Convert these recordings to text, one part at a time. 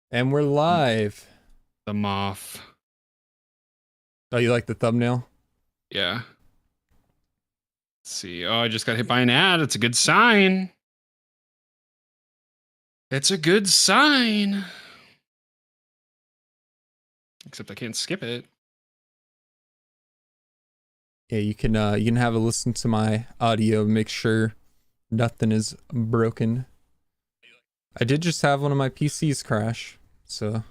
And we're live. The moth. Oh, you like the thumbnail? Yeah. Let's see. Oh, I just got hit by an ad. It's a good sign. It's a good sign. Except I can't skip it. Yeah, you can have a listen to my audio, make sure nothing is broken. I did just have one of my PCs crash, so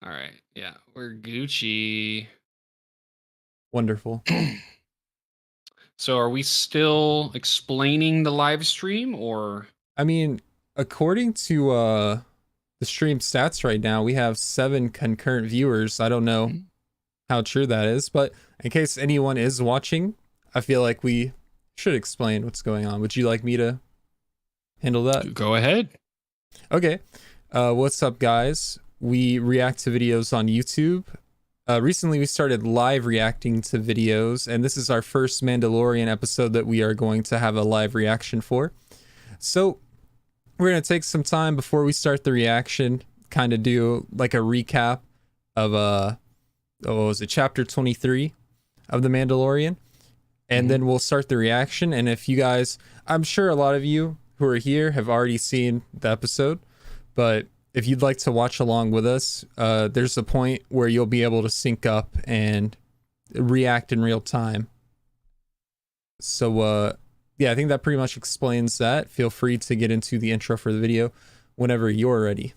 All right. Yeah, we're Gucci. wonderful. So are we still explaining the live stream or I mean, according to the stream stats right now, we have 7 concurrent viewers. I don't know how true that is, but in case anyone is watching, I feel like we should explain what's going on. Would you like me to handle that? go ahead? Okay. What's up, guys? We react to videos on YouTube. Recently, we started live reacting to videos, and this is our first Mandalorian episode that we are going to have a live reaction for. So, we're going to take some time before we start the reaction, kind of do like a recap of, what was it, chapter 23 of The Mandalorian. And then we'll start the reaction. And if you guys, I'm sure a lot of you who are here have already seen the episode, but if you'd like to watch along with us, there's a point where you'll be able to sync up and react in real time. So, yeah, I think that pretty much explains that. Feel free to get into the intro for the video whenever you're ready.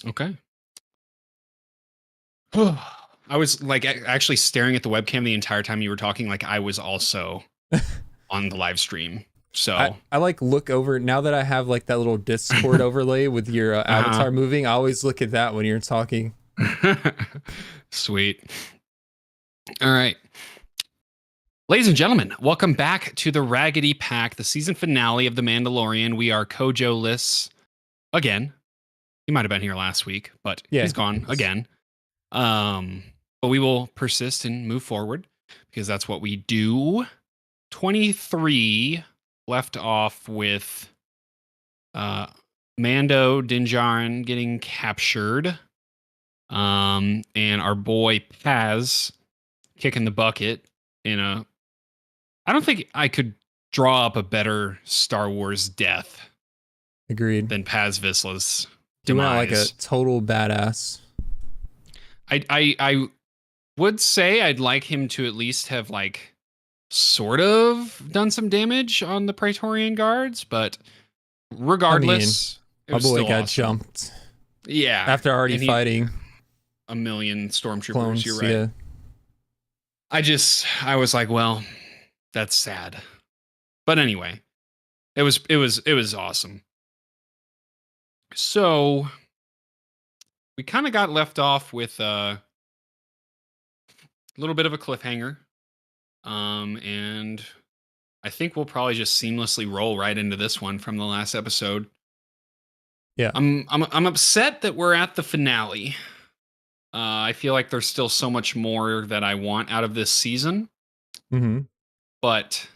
Okay. I was like actually staring at the webcam the entire time you were talking, like I was also on the live stream. So I like look over now that I have like that little Discord overlay with your avatar moving. I always look at that when you're talking. Sweet. All right. Ladies and gentlemen, welcome back to the Raggedy Pack, the season finale of The Mandalorian. We are Kojo-less again. He might have been here last week, but Yeah, he's gone again. But we will persist and move forward because that's what we do. 23 left off with Mando Dinjarin getting captured. And our boy Paz kicking the bucket in a I don't think I could draw up a better Star Wars death agreed. than Paz Vizsla's He went out demise. like a total badass. I would say I'd like him to at least have like sort of done some damage on the Praetorian guards, but regardless, I mean, my boy got jumped. Yeah, after already fighting a million stormtroopers. Clones, you're right. Yeah. I was like, well, that's sad. But anyway, it was awesome. So we kind of got left off with a little bit of a cliffhanger. And I think we'll probably just seamlessly roll right into this one from the last episode. Yeah. I'm upset that we're at the finale. I feel like there's still so much more that I want out of this season. Mm-hmm. But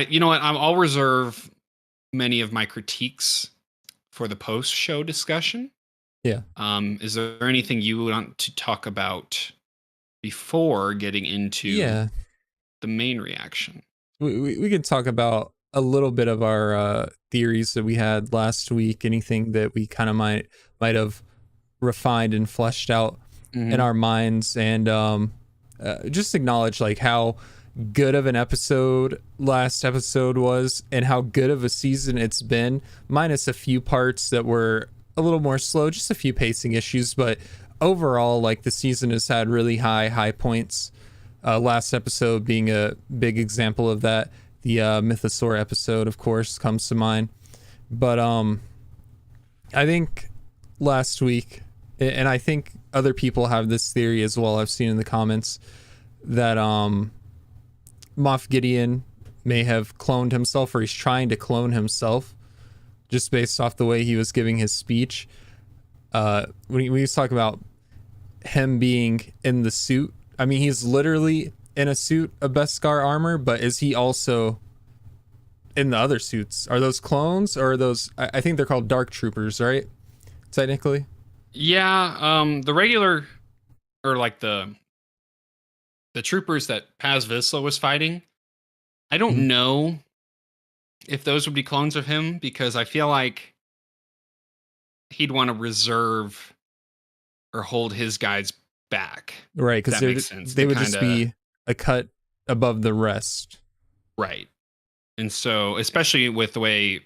you know what? I'll reserve many of my critiques for the post-show discussion. Yeah. Is there anything you want to talk about before getting into the main reaction? We could talk about a little bit of our theories that we had last week. Anything that we kind of might have refined and fleshed out in our minds, and just acknowledge like how good of an episode last episode was and how good of a season it's been, minus a few parts that were a little more slow, just a few pacing issues, but overall like the season has had really high points. Last episode being a big example of that. The Mythosaur episode, of course, comes to mind. But I think last week, and I think other people have this theory as well, I've seen in the comments, that Moff Gideon may have cloned himself, or he's trying to clone himself, just based off the way he was giving his speech. When he was talking about him being in the suit, I mean, he's literally in a suit of Beskar armor, but is he also in the other suits? Are those clones or are those? I think they're called Dark Troopers, right? Technically. Yeah, the regular or like the troopers that Paz Vizsla was fighting, I Mhm. don't know if those would be clones of him because I feel like he'd want to reserve or hold his guys back. Right, If because that makes sense. they To would kind just of be a cut above the rest. right. And so, especially with the way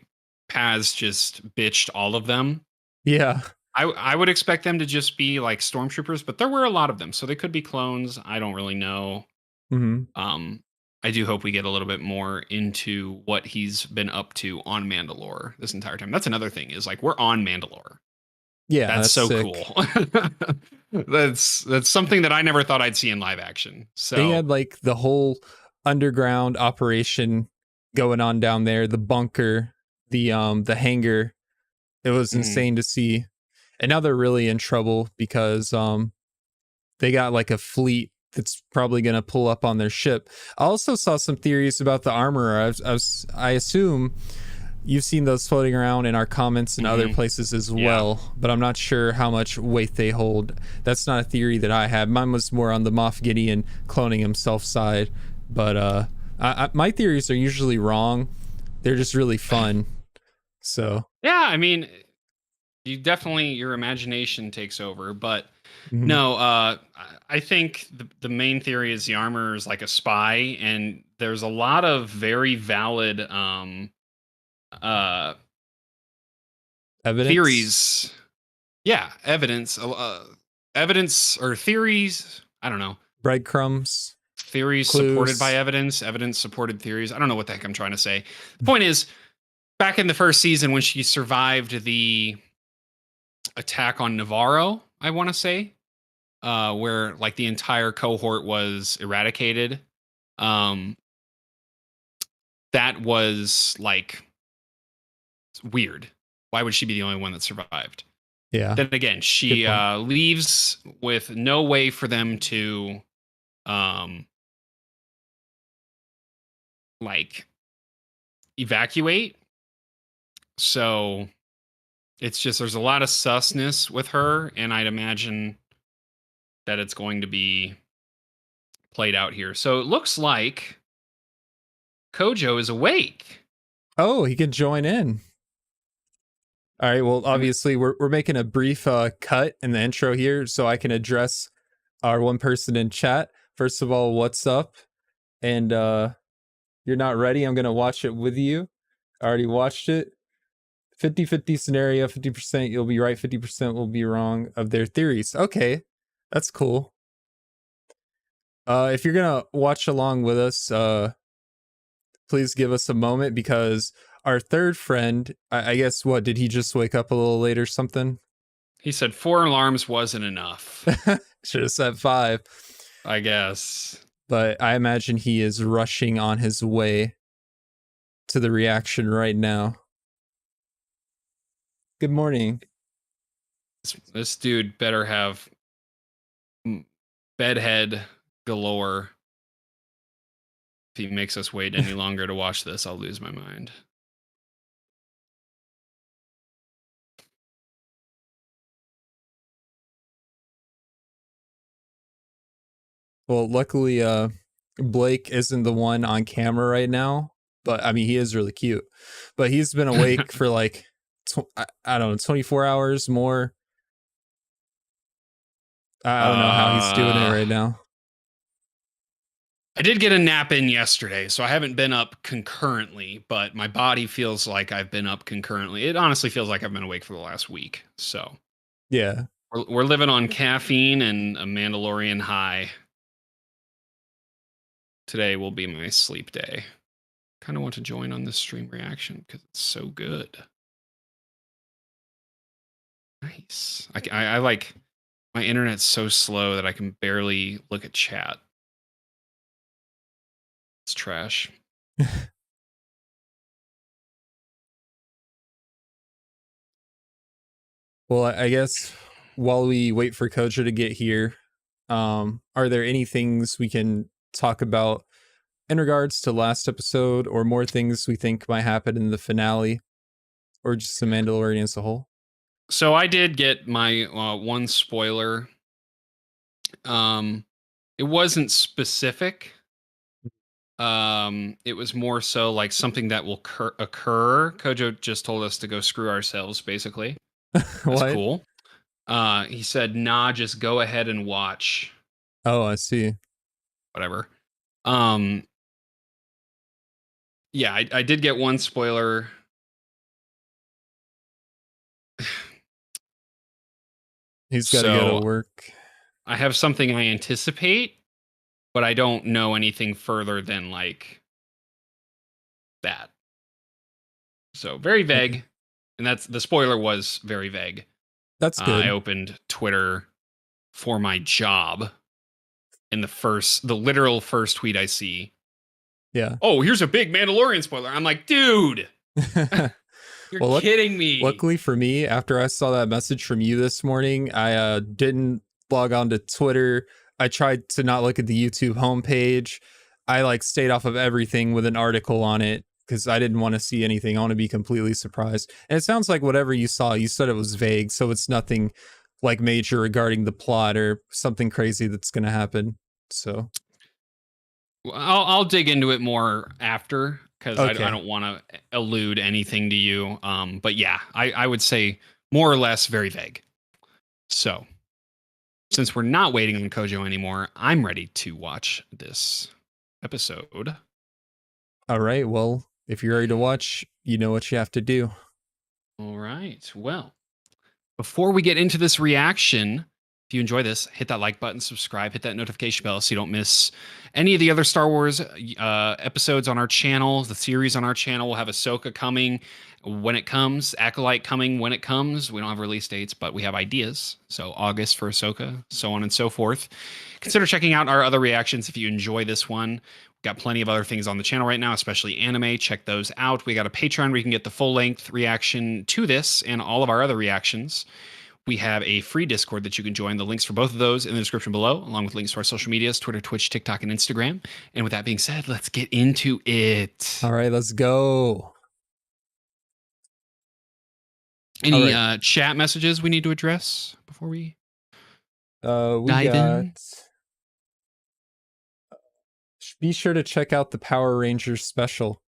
Paz just bitched all of them, Yeah. I would expect them to just be like stormtroopers, but there were a lot of them, so they could be clones. I don't really know. Hmm. Um, I do hope we get a little bit more into what he's been up to on Mandalore this entire time. That's another thing is like we're on Mandalore. Yeah, That's that's so sick. cool. That's something that I never thought I'd see in live action. They So, had like the whole underground operation going on down there, the bunker, the hangar. It was mhm, insane to see. And now they're really in trouble because they got like a fleet that's probably going to pull up on their ship. I also saw some theories about the armor. I assume you've seen those floating around in our comments and other mhm, places as yeah. well, but I'm not sure how much weight they hold. That's not a theory that I had. Mine was more on the Moff Gideon cloning himself side, but my theories are usually wrong. They're just really fun. So, Yeah, I mean, you definitely your imagination takes over, but mhm. no, I think the main theory is the armor is like a spy, and there's a lot of very valid uh Evidence, theories. Yeah, evidence or theories. I don't know. breadcrumbs, Theories supported by clues. evidence, evidence supported theories. I don't know what the heck I'm trying to say. The point is, back in the first season when she survived the attack on Navarro, I want to say, where like the entire cohort was eradicated. Um, that was like weird. Why would she be the only one that survived? Yeah, Then again, good she point. leaves with no way for them to um, like evacuate. So it's just there's a lot of susness with her, and I'd imagine that it's going to be played out here. So it looks like Kojo is awake. Oh, he can join in. All right. Well, And we, obviously, we're making a brief cut in the intro here, so I can address our one person in chat. First of all, what's up? And you're not ready. I'm gonna watch it with you. I already watched it. 50-50 scenario. 50% you'll be right. 50% will be wrong of their theories. Okay, that's cool. If you're gonna watch along with us, please give us a moment because our third friend, I guess, what did he just wake up a little late or something? he said 4 alarms wasn't enough. Should have said 5. I guess. But I imagine he is rushing on his way to the reaction right now. Good morning. This dude better have bedhead galore. If he makes us wait any longer to watch this, I'll lose my mind. Well, luckily, Blake isn't the one on camera right now, but I mean, he is really cute. But he's been awake for like, I don't know, 24 hours more. I don't know how he's doing it uh, right now. I did get a nap in yesterday, so I haven't been up concurrently, but my body feels like I've been up concurrently. It honestly feels like I've been awake for the last week. So Yeah. we're living on caffeine and a Mandalorian high. Today will be my sleep day. Kind of want to join on this stream reaction because it's so good. Nice. I like my internet's so slow that I can barely look at chat. It's trash. Well, I guess while we wait for Kojo to get here, are there any things we can talk about in regards to last episode or more things we think might happen in the finale or just the Mandalorian as a whole? So I did get my one spoiler. It wasn't specific. It was more so like something that will occur. Kojo just told us to go screw ourselves, basically. That's What? cool. He said, "Nah, just go ahead and watch." Oh, I see. Whatever. Um, yeah, I did get one spoiler. He's got to go to So work. I have something I anticipate, but I don't know anything further than like that. So very Okay. vague. And that's the spoiler was very vague. That's I good. opened Twitter for my job, and the literal first tweet I see, Yeah. "Oh, here's a big Mandalorian spoiler." I'm like, dude, you're Well, kidding me. luckily for me, after I saw that message from you this morning, I didn't log on to Twitter. I tried to not look at the YouTube homepage. I like stayed off of everything with an article on it because I didn't want to see anything. I want to be completely surprised. And it sounds like whatever you saw, you said it was vague, so it's nothing like major regarding the plot or something crazy that's going to happen. So, I'll dig into it more after because I okay. don't want to allude anything to you. But yeah, I would say more or less very vague. So since we're not waiting on Kojo anymore, I'm ready to watch this episode. All right. Well, if you're ready to watch, you know what you have to do. All right. Well, before we get into this reaction, if you enjoy this, hit that like button, subscribe, hit that notification bell so you don't miss any of the other Star Wars episodes on our channel. The series on our channel will have Ahsoka coming when it comes, Acolyte coming when it comes. We don't have release dates, but we have ideas. So August for Ahsoka, so on and so forth. Consider checking out our other reactions if you enjoy this one. We've got plenty of other things on the channel right now, especially anime. Check those out. We got a Patreon where you can get the full length reaction to this and all of our other reactions. We have a free Discord that you can join. The links for both of those in the description below, along with links to our social medias, Twitter, Twitch, TikTok, and Instagram. And with that being said, let's get into it. All right, let's go. All Any right. chat messages we need to address before we We dive got. in? Be sure to check out the Power Rangers special.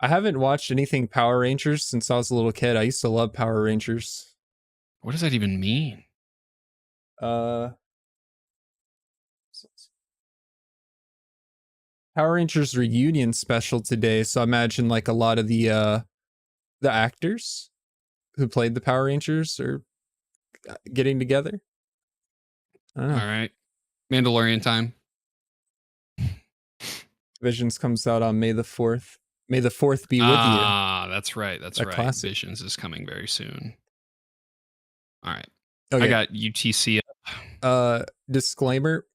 I haven't watched anything Power Rangers since I was a little kid. I used to love Power Rangers. What does that even mean? Uh, Power Rangers reunion special today. So I imagine like a lot of the actors who played the Power Rangers are getting together. I don't know. All right. Mandalorian time. Visions comes out on May the 4th. May the 4th be with you. Ah, that's right. That's A right. classic. Visions is coming very soon. All right. Okay. I got UTC. Disclaimer.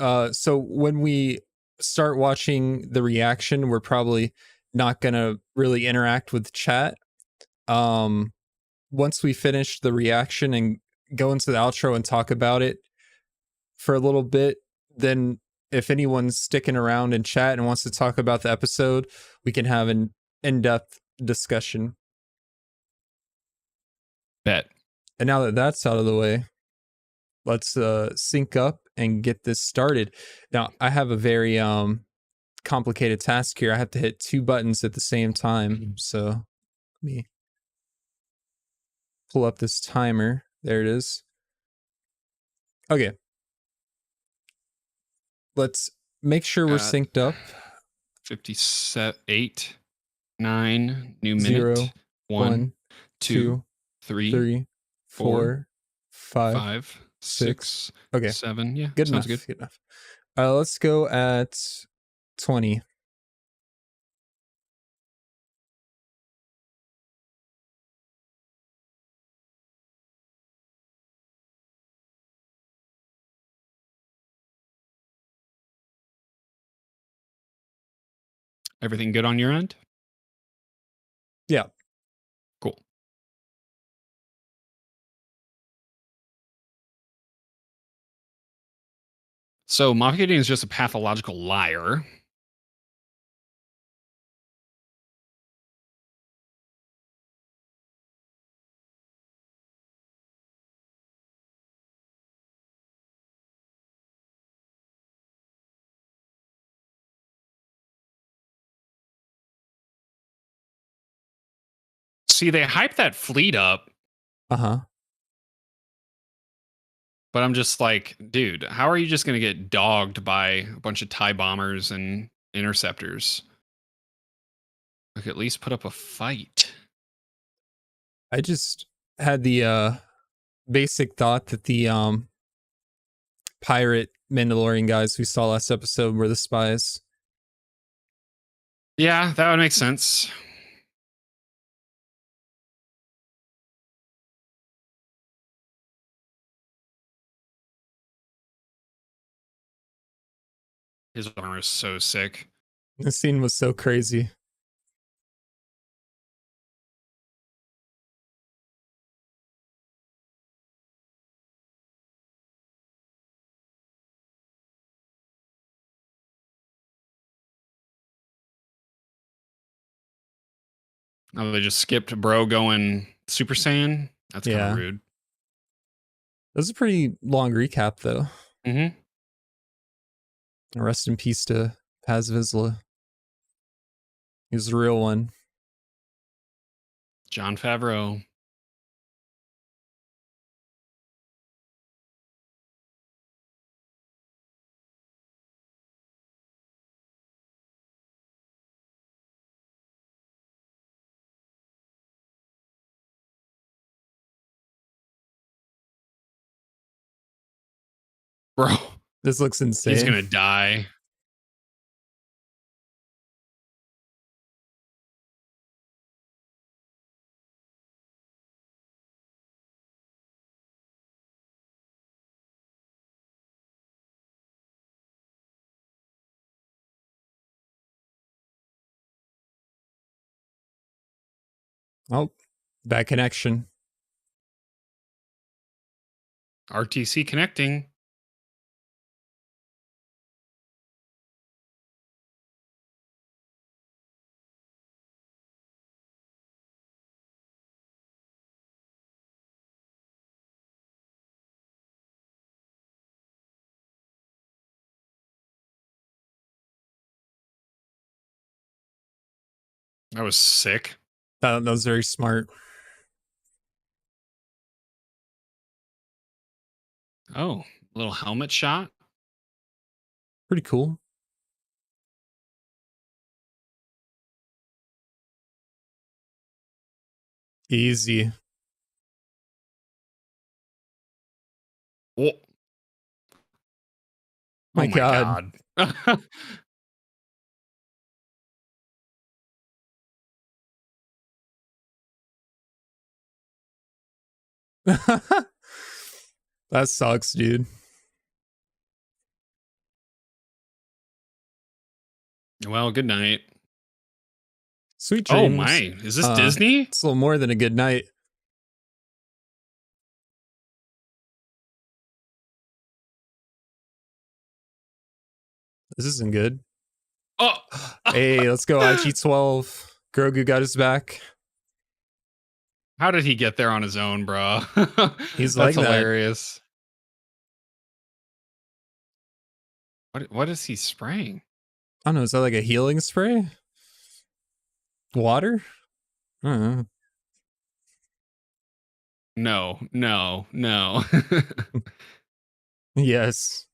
So when we start watching the reaction, we're probably not gonna really interact with chat. Once we finish the reaction and go into the outro and talk about it for a little bit, then if anyone's sticking around in chat and wants to talk about the episode, we can have an in-depth discussion. Bet. And now that that's out of the way, let's sync up and get this started. Now, I have a very complicated task here. I have to hit two buttons at the same time. So let me pull up this timer. There it is. Okay. Let's make sure we're synced up. 58, 9, new minute. 0, 1, 2, 3, 3, 4, 5, 5, 6. 6, Okay. 7. Yeah, Good sounds enough. good. Good enough. Let's go at 20. Everything good on your end? Yeah. Cool. So Moff Gideon is just a pathological liar. See, they hype that fleet up, Uh-huh. but I'm just like, dude, how are you just going to get dogged by a bunch of TIE bombers and interceptors? Like, at least put up a fight. I just had the basic thought that the pirate Mandalorian guys we saw last episode were the spies. Yeah, that would make sense. His armor is so sick. The scene was so crazy. Oh, they just skipped bro going Super Saiyan. That's kind of Yeah. rude. That was a pretty long recap, though. Mm-hmm. Rest in peace to Paz Vizsla. He was the real one. Jon Favreau. Bro, This looks insane. he's gonna die. Oh, bad connection. RTC connecting. That was sick. That was very smart. Oh, little helmet shot. Pretty cool. Easy. Oh, My oh my God. god. That sucks, dude. Well, good night. Sweet Oh dreams. my, is this Disney? It's a little more than a good night. This isn't good. Oh, Hey, let's go IG-12. Grogu got his back. how did he get there on his own, bro? He's That's like that. hilarious. What is he spraying? I don't know. Is that like a healing spray? Water? I don't know. No, no, no. Yes.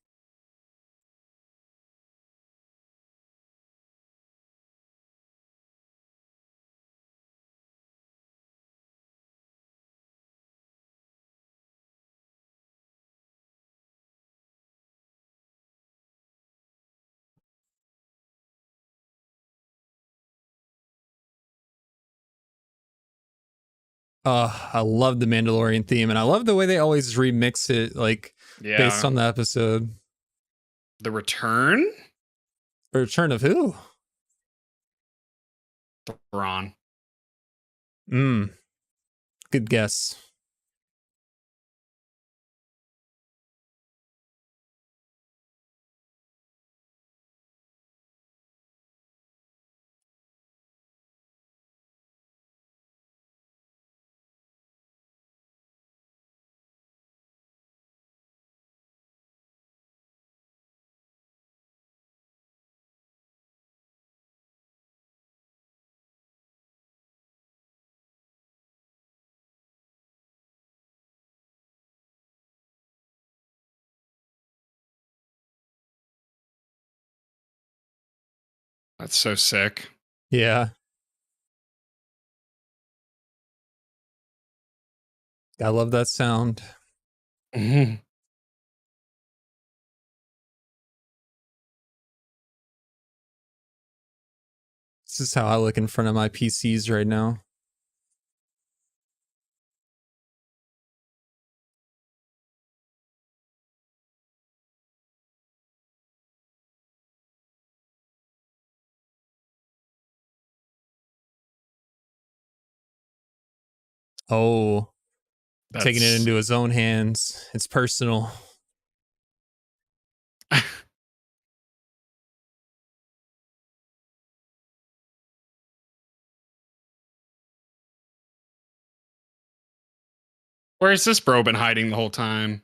I love the Mandalorian theme, and I love the way they always remix it, like based Yeah. on the episode. The return? The return of who? Thrawn. Good guess. That's so sick. Yeah. I love that sound. Mhm. This is how I look in front of my PCs right now. Oh, taking it That's into his own hands. It's personal. where's this bro been hiding the whole time?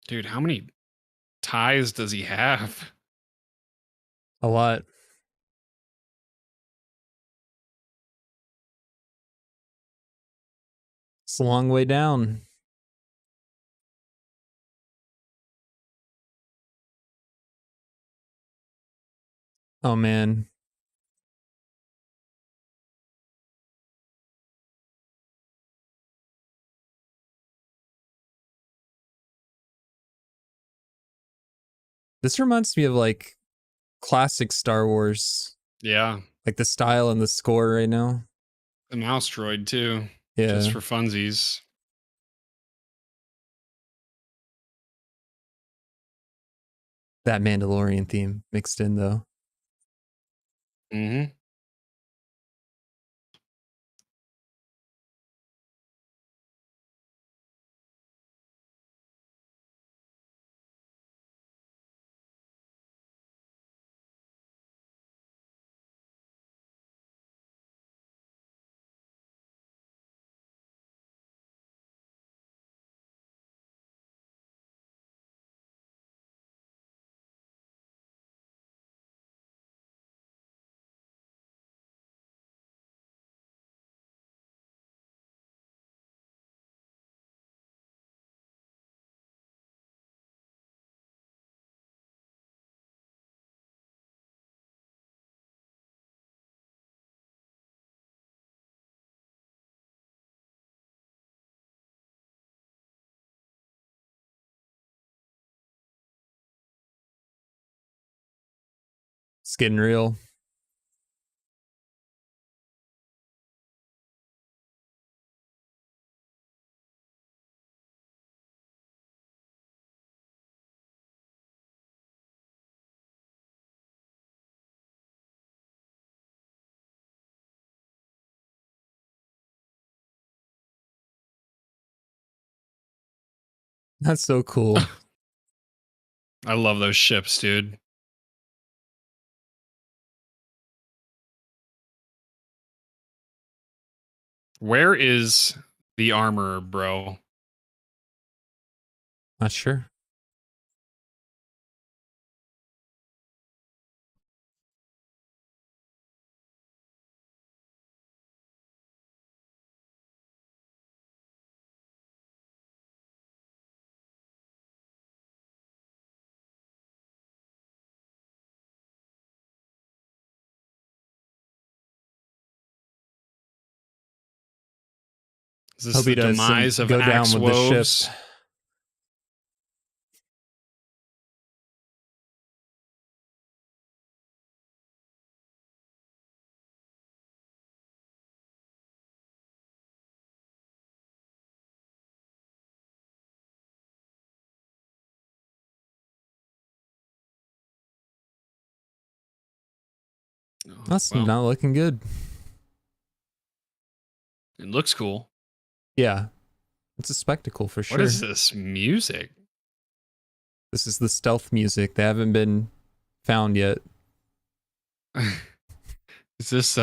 Dude, how many ties does he have? A lot. It's a long way down. Oh man. This reminds me of like classic Star Wars. Yeah. Like the style and the score right now. The mouse droid too. Just Yeah. for funsies. That Mandalorian theme mixed in though. Mm-hmm. It's getting real. That's so cool. I love those ships, dude. Where is the armor, bro? Not sure. Is this Hope he the doesn't demise of go down Axe with the ship. Woves? Oh, That's well, not looking good. it looks cool. Yeah. It's a spectacle for sure. What is this music? This is the stealth music. They haven't been found yet. Is this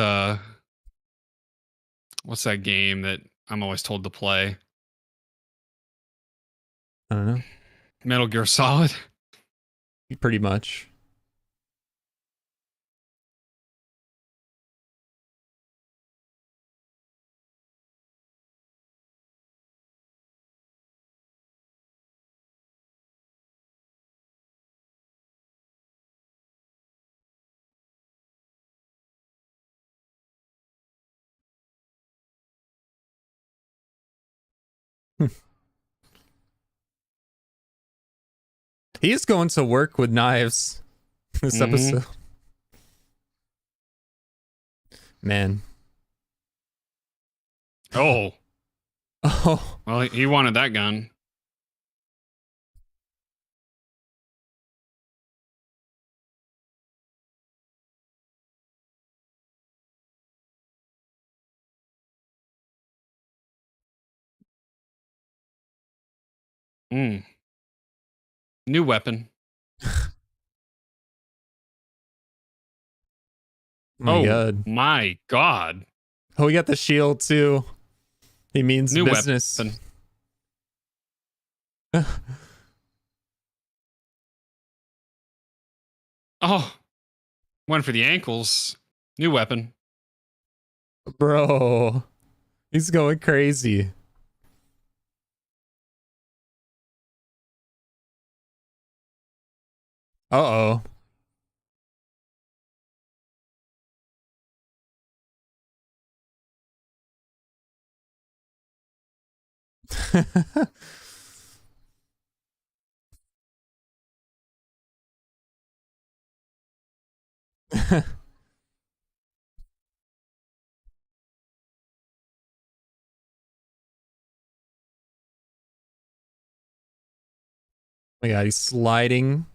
what's that game that I'm always told to play? I don't know. Metal Gear Solid? Pretty much. He is going to work with knives this episode. Man. Oh. Oh. Well, he wanted that gun. New weapon. My God. My God. Oh, we got the shield too. He means New business. weapon. Oh. Went for the ankles. New weapon. Bro. He's going crazy. Uh-oh. My God, he's sliding.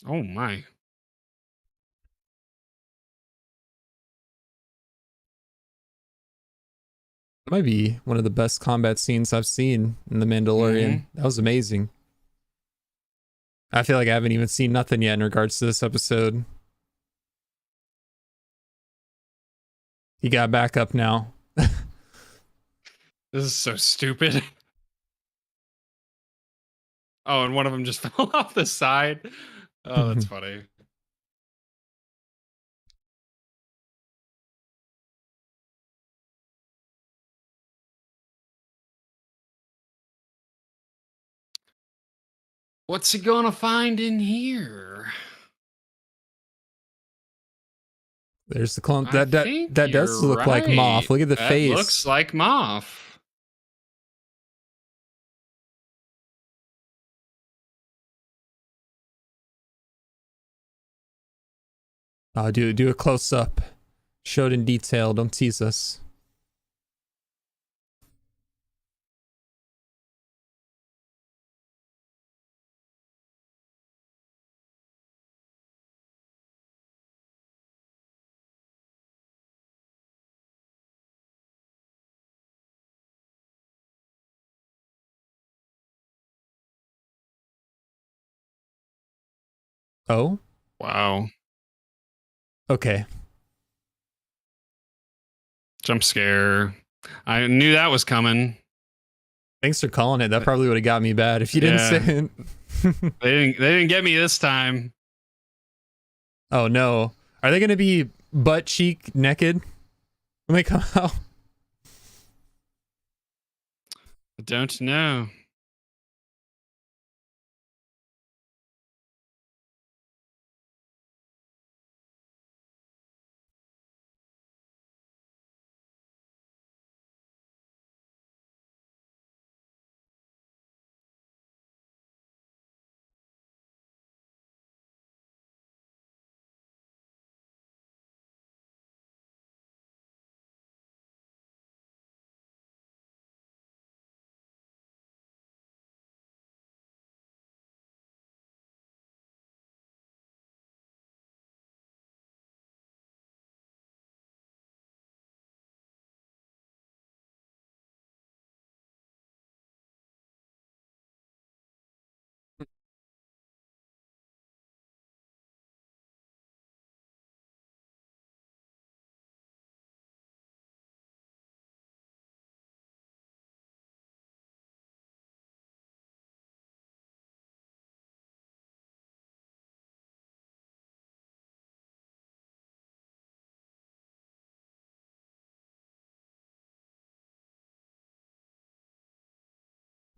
Oh my. That might be one of the best combat scenes I've seen in The Mandalorian. That was amazing. I feel like I haven't even seen nothing yet in regards to this episode. He got back up now. This is so stupid. Oh, and one of them just fell off the side. Oh, that's funny. What's he gonna find in here? There's the clone. I think That does you're look like Moff. right. Look at the That face. looks like Moff. Oh, do a close up. Show it in detail. Don't tease us. Oh? Wow. Okay. Jump scare. I knew that was coming. Thanks for calling it. That probably would have got me bad if you didn't say it. They didn't get me this time. Oh no. Are they gonna be butt cheek naked when they come out? I don't know.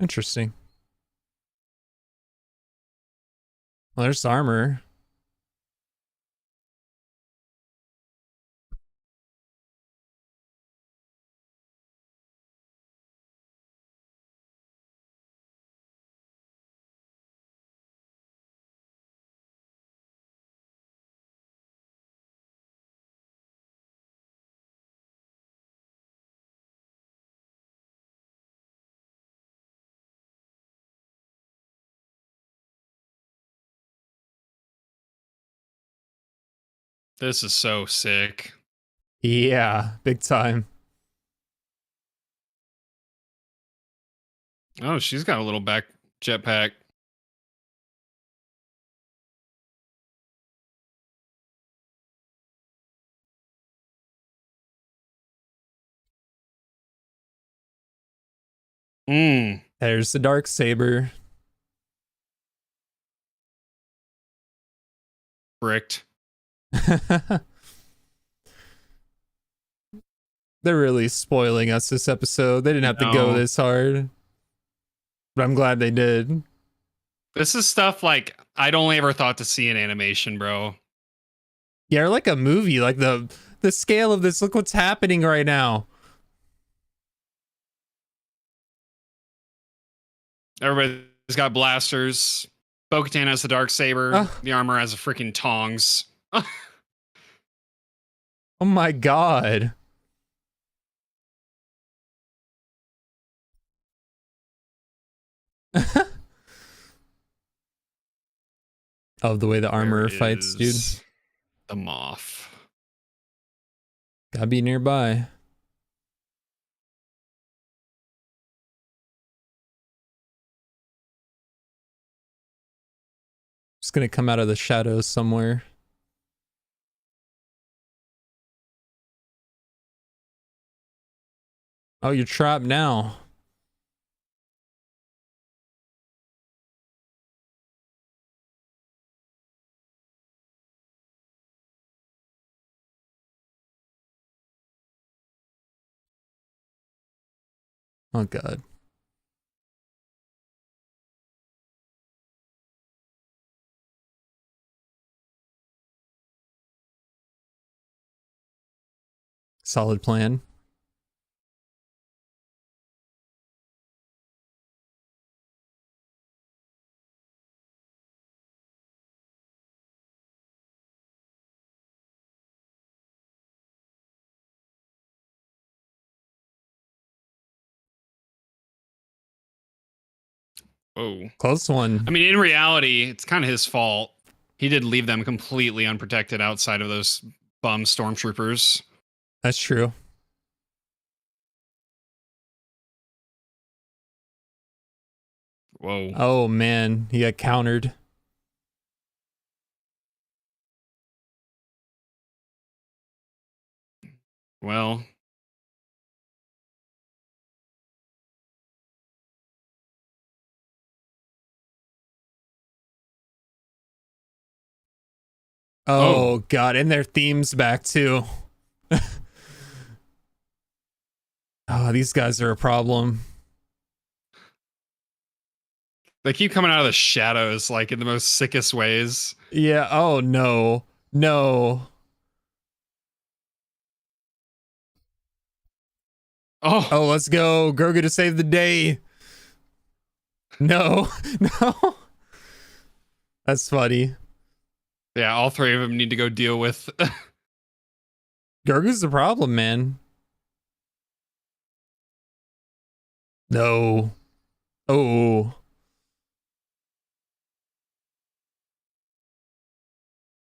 Interesting. Well, there's armor. This is so sick. Yeah, big time. Oh, she's got a little back jetpack. There's the dark saber. Bricked. They're really spoiling us this episode. They didn't have to go this hard. But I'm glad they did. This is stuff like I'd only ever thought to see in animation, bro. Yeah, or like a movie, like the scale of this. Look what's happening right now. Everybody's got blasters. Bo-Katan has the dark saber. The armor has a freaking tongs. Oh my god. Oh, the way the armor fights, dude. The Moth. Gotta be nearby. Just gonna come out of the shadows somewhere. Oh, you're trapped now. Oh god. Solid plan. Oh, close one. I mean, in reality, it's kind of his fault. He did leave them completely unprotected outside of those bum stormtroopers. That's true. Whoa. Oh man, he got countered. Well. Oh god, and their theme's back too. Oh, these guys are a problem. They keep coming out of the shadows, like in the most sickest ways. Yeah, oh no. No. Oh, let's go. Grogu to save the day. No. No. That's funny. Yeah, all three of them need to go deal with. Grogu's the problem, man. No. Oh.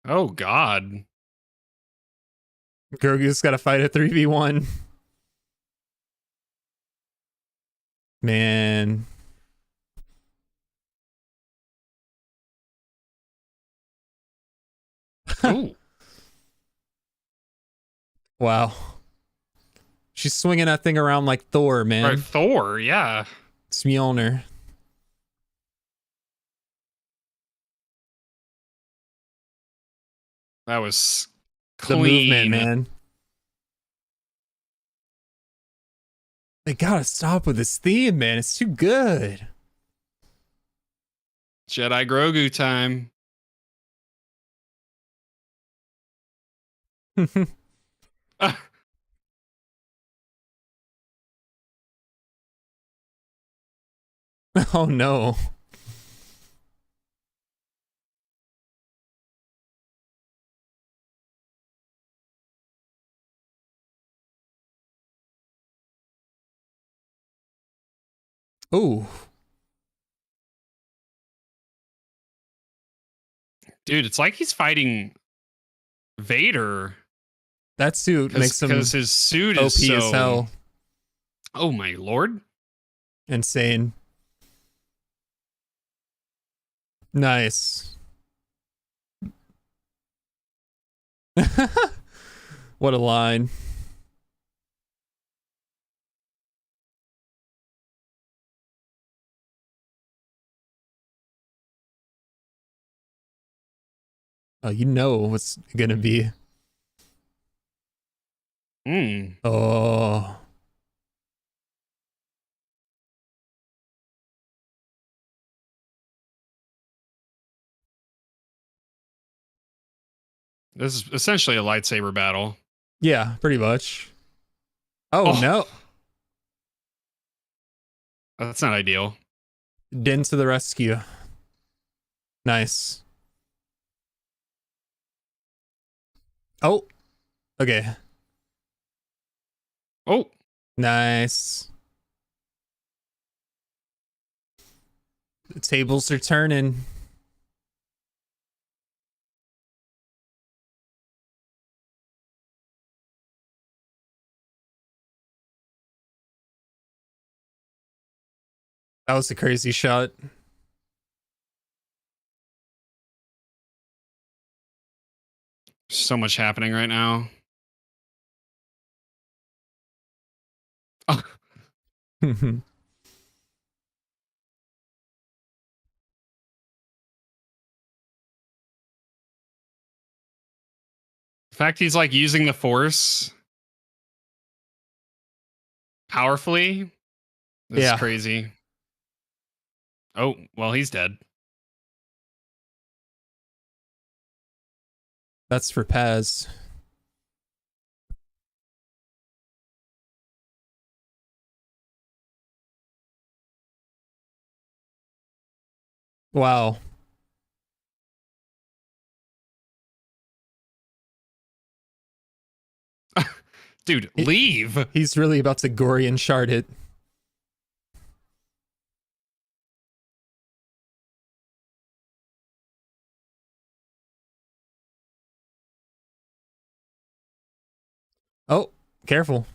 Oh, God. Grogu's got to fight a 3v1. Man. Ooh. Wow. She's swinging that thing around like Thor, man. Right, Thor, yeah. It's Mjolnir. That was clean. The movement, man. They gotta stop with this theme, man. It's too good. Jedi Grogu time. Oh no. Oh, Dude, it's like he's fighting Vader. that suit makes him Because his suit OP is so... as hell. Oh my lord. Insane. Nice. What a line. Oh, you know what's gonna be. Oh. This is essentially a lightsaber battle. Yeah, pretty much. Oh, no. That's not ideal. Din to the rescue. Nice. Oh. Okay. Oh. Nice. The tables are turning. That was a crazy shot. So much happening right now. The fact he's like using the force powerfully is crazy. Oh, well, he's dead. That's for Paz. Wow. Dude, leave. He's really about to Gorian shard it. Oh, careful.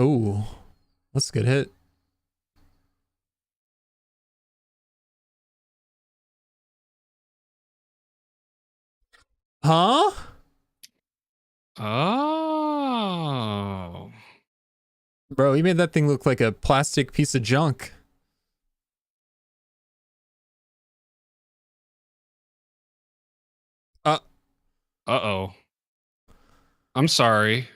Ooh, that's a good hit. Huh? Oh. Bro, he made that thing look like a plastic piece of junk. Uh-oh. I'm sorry.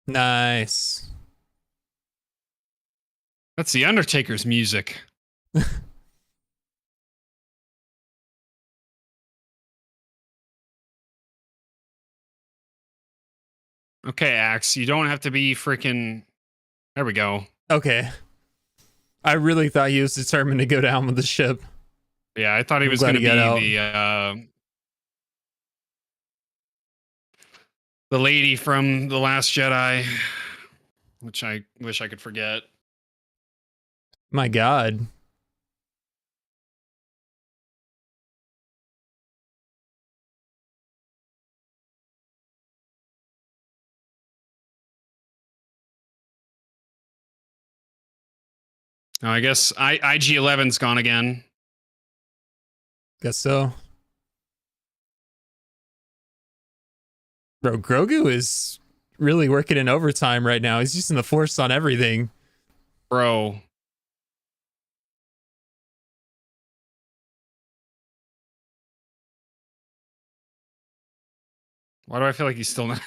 Nice. That's the Undertaker's music. Okay, Axe, you don't have to be freaking... There we go. Okay. I really thought he was determined to go down with the ship. Yeah, I thought he was going to be the lady from The Last Jedi, which I wish I could forget. My God. Oh, I guess IG-11's gone again. Guess so. Bro, Grogu is really working in overtime right now. He's using the Force on everything. Bro. Why do I feel like he's still not...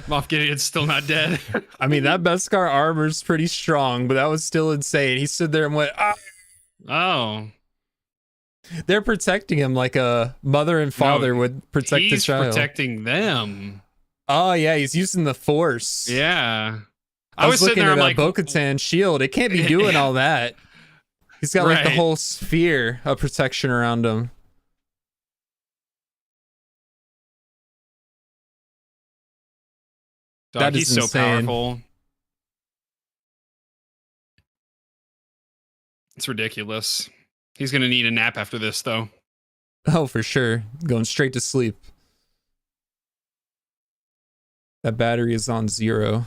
Moff Gideon's still not dead? I mean, that Beskar armor's pretty strong, but that was still insane. He stood there and went, ah! Oh. They're protecting him like a mother and father would protect the child. He's protecting them. Oh, yeah, he's using the Force. Yeah. I was looking at a bo-katan shield. It can't be doing all that. He's got like the whole sphere of protection around him. Dog, he's so powerful. It's ridiculous. He's going to need a nap after this, though. Oh, for sure. Going straight to sleep. That battery is on 0.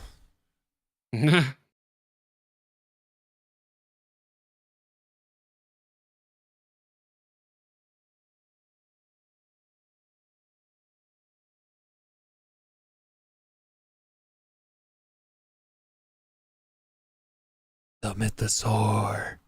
The Mythosaur.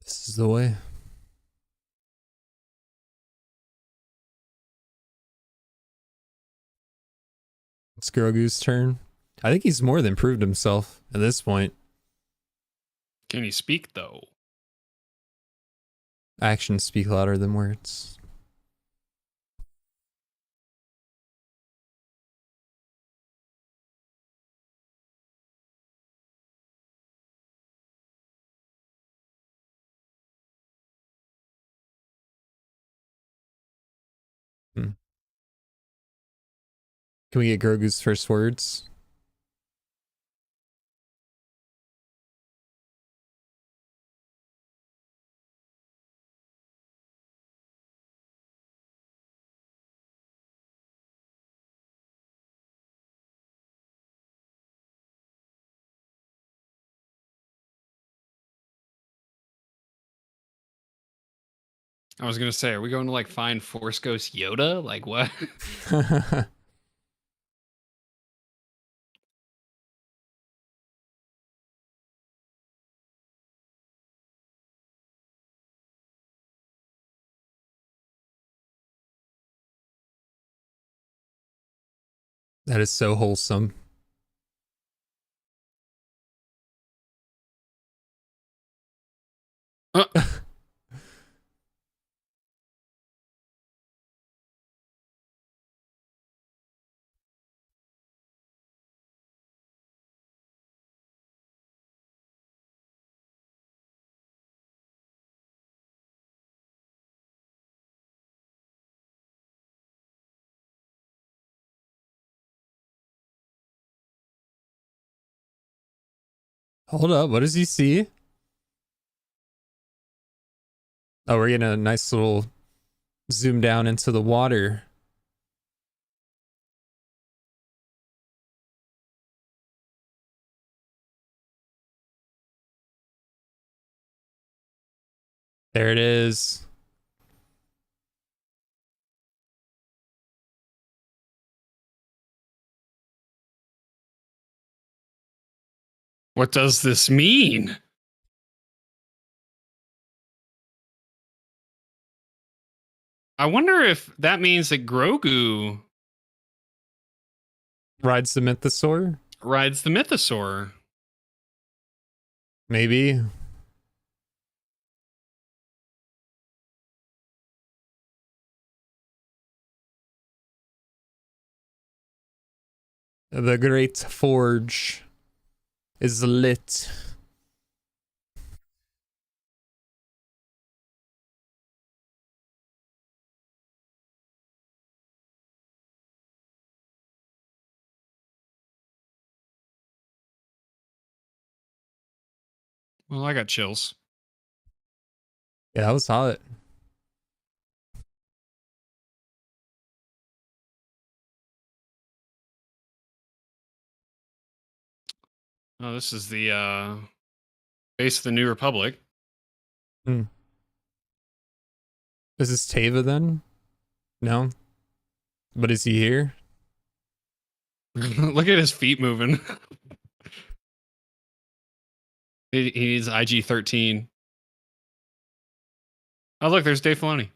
This is the way. It's Grogu's turn. I think he's more than proved himself at this point. Can he speak, though? Actions speak louder than words. Can we get Grogu's first words? I was going to say, are we going to like find Force Ghost Yoda? Like what? That is so wholesome. Hold up, what does he see? Oh, we're getting a nice little zoom down into the water. There it is. What does this mean? I wonder if that means that Grogu rides the Mythosaur. rides the mythosaur. Maybe. The Great Forge is lit. Well, I got chills. Yeah, that was hot. Oh, this is the base of the New Republic. Hmm. Is this Tava then? No. But is he here? Look at his feet moving. He's IG-13. Oh, look, there's Dave Filoni.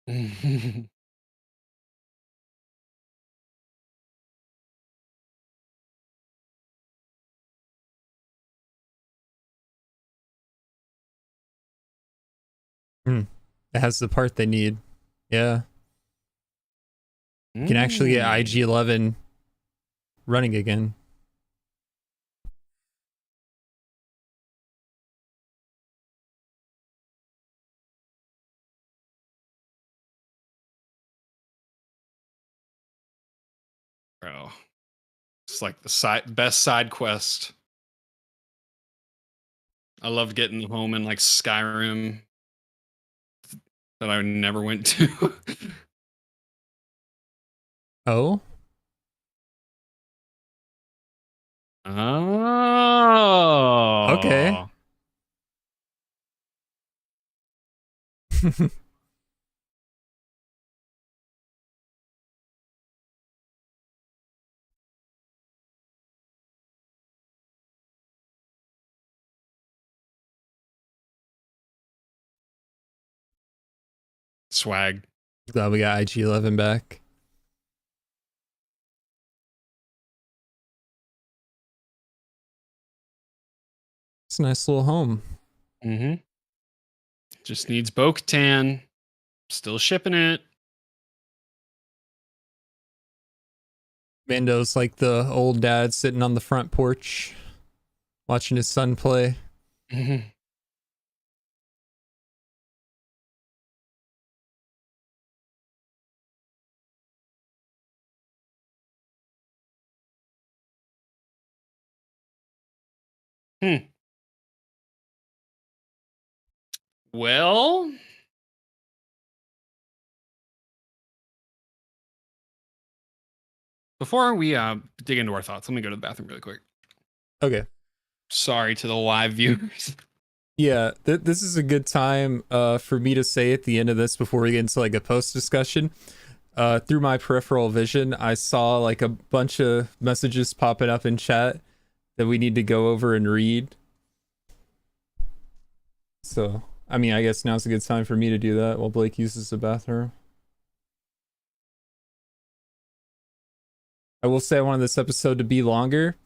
Hmm. It has the part they need. Yeah. You can actually get IG-11 running again. Bro, it's like the best side quest. I love getting home in like Skyrim that I never went to. Oh? Okay. Oh. Swag. Glad we got IG-11 back. It's a nice little home. Mm-hmm. Just needs bo-katan. Still shipping it. Mando's like the old dad sitting on the front porch watching his son play. Mm-hmm. Hmm. Well, before we dig into our thoughts, let me go to the bathroom really quick. Okay. Sorry to the live viewers. Yeah, this is a good time for me to say at the end of this before we get into like a post discussion. Through my peripheral vision, I saw like a bunch of messages popping up in chat that we need to go over and read. So, I mean, I guess now's a good time for me to do that while Blake uses the bathroom. I will say I wanted this episode to be longer.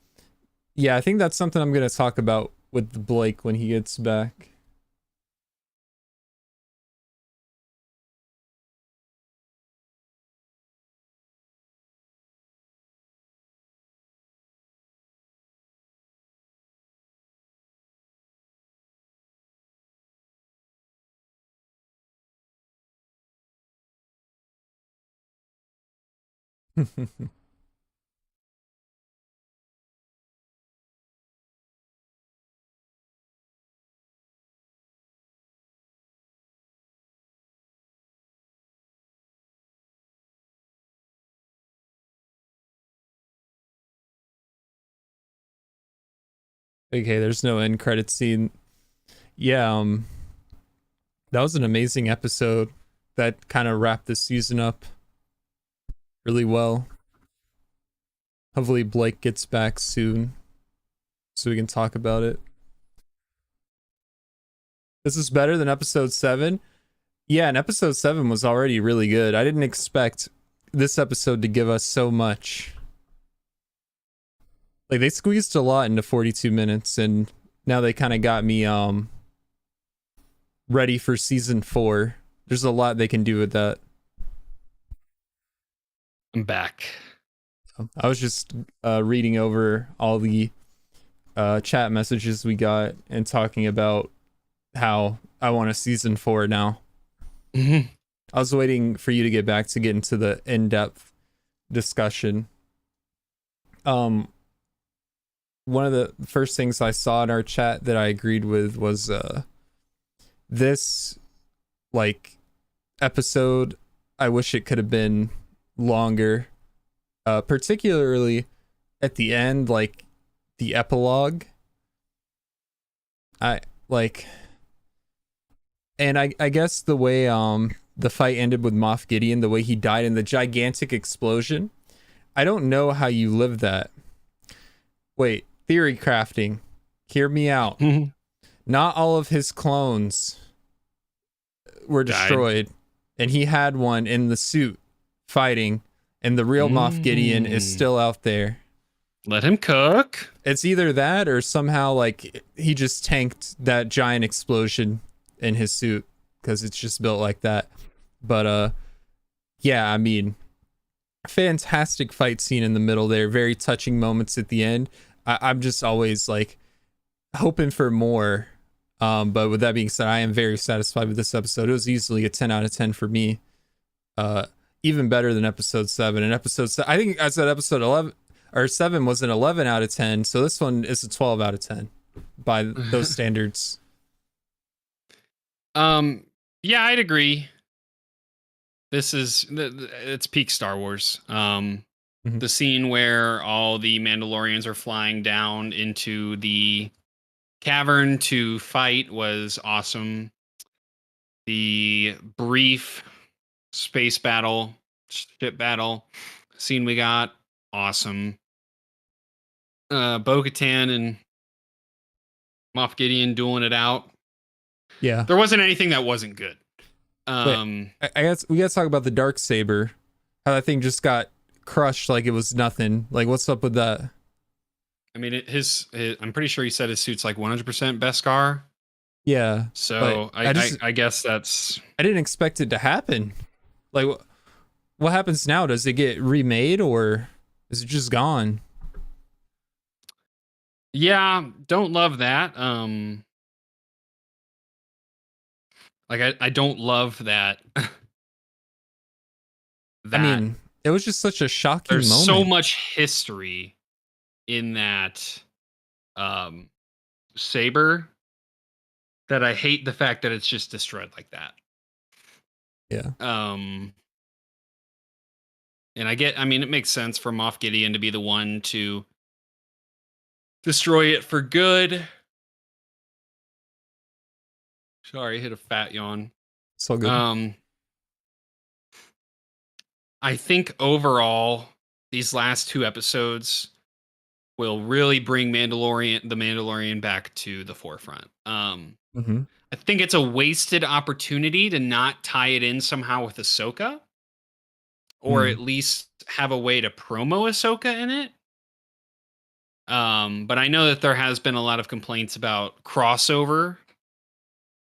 Yeah, I think that's something I'm gonna talk about with Blake when he gets back. Okay, there's no end credit scene. Yeah, that was an amazing episode that kind of wrapped this season up really well. Hopefully Blake gets back soon so we can talk about it. This is better than episode 7. Yeah, and episode 7 was already really good. I didn't expect this episode to give us so much. Like they squeezed a lot into 42 minutes and now they kind of got me ready for season 4. There's a lot they can do with that. I'm back. I was just reading over all the chat messages we got and talking about how I want a season 4 now. Mm-hmm. I was waiting for you to get back to get into the in-depth discussion. One of the first things I saw in our chat that I agreed with was this like episode. I wish it could have been longer, particularly at the end, like the epilogue. I like, and I guess the way the fight ended with Moff Gideon, the way he died in the gigantic explosion. I don't know how you live that. Wait, theory crafting. Hear me out. Mm-hmm. Not all of his clones were destroyed, and he had one in the suit fighting, and the real Moff Gideon is still out there. Let him cook. It's either that or somehow like he just tanked that giant explosion in his suit because it's just built like that. But yeah, I mean, fantastic fight scene in the middle there, very touching moments at the end. I'm just always like hoping for more. But with that being said, I am very satisfied with this episode. It was easily a 10 out of 10 for me. Even better than episode 7. And episode 7, I think I said episode 11 or 7 was an 11 out of 10. So this one is a 12 out of 10 by those standards. Yeah, I'd agree. This is it's peak Star Wars. The scene where all the Mandalorians are flying down into the cavern to fight was awesome. The brief space battle, ship battle scene we got, awesome. Bo-Katan and Moff Gideon dueling it out. Yeah. There wasn't anything that wasn't good. Wait, I guess we gotta talk about the Darksaber. How that thing just got crushed like it was nothing. Like, what's up with that? I mean, his I'm pretty sure he said his suit's like 100% Beskar. Yeah. So I guess that's. I didn't expect it to happen. Like, what happens now? Does it get remade or is it just gone? Yeah, don't love that. Like I don't love that. I mean, it was just such a shocking there's moment. so much history in that saber that I hate the fact that it's just destroyed like that. Yeah. And I mean, it makes sense for Moff Gideon to be the one to destroy it for good. Sorry, I hit a fat yawn. It's all good. I think overall, these last 2 episodes will really bring the Mandalorian back to the forefront. I think it's a wasted opportunity to not tie it in somehow with Ahsoka, or at least have a way to promo Ahsoka in it. But I know that there has been a lot of complaints about crossover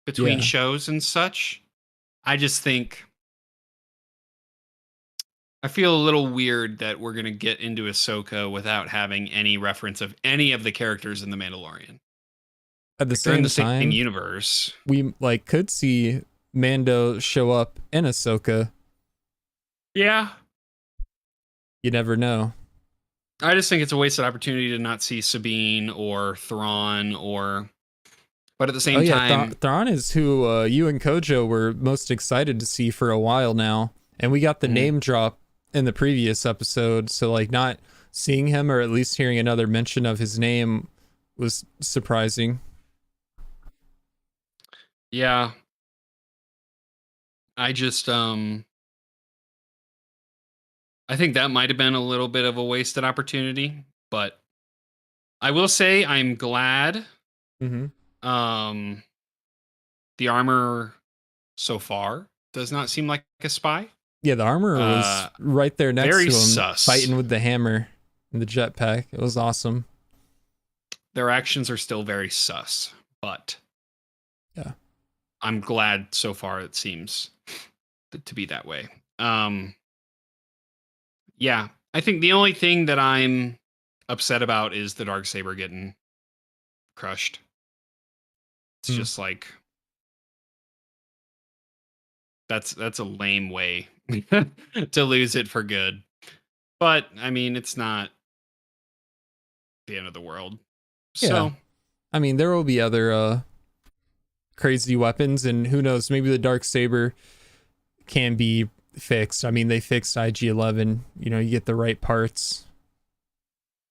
between Yeah. shows and such. I just think I feel a little weird that we're gonna get into Ahsoka without having any reference of any of the characters in The Mandalorian. At the Like they're in same the same time, universe. we like could see Mando show up in Ahsoka. Yeah. You never know. I just think it's a wasted opportunity to not see Sabine or Thrawn or but at the Oh same yeah, time Thrawn is who you and Kojo were most excited to see for a while now, and we got the name drop in the previous episode. So like not seeing him or at least hearing another mention of his name was surprising. yeah, I just I think that might have been a little bit of a wasted opportunity, but I will say I'm glad Mm-hmm. um the armor so far does not seem like a spy. Yeah, the armor was right there next Very to him, sus. fighting with the hammer and the jetpack. It was awesome. Their actions are still very sus, but Yeah. I'm glad so far it seems to be that way. Yeah, I think the only thing that I'm upset about is the Darksaber getting crushed. It's just like that's a lame way to lose it for good. But I mean, it's not the end of the world. Yeah. So I mean, there will be other crazy weapons, and who knows, maybe the Darksaber can be fixed. I mean, they fixed IG-11. You know, you get the right parts.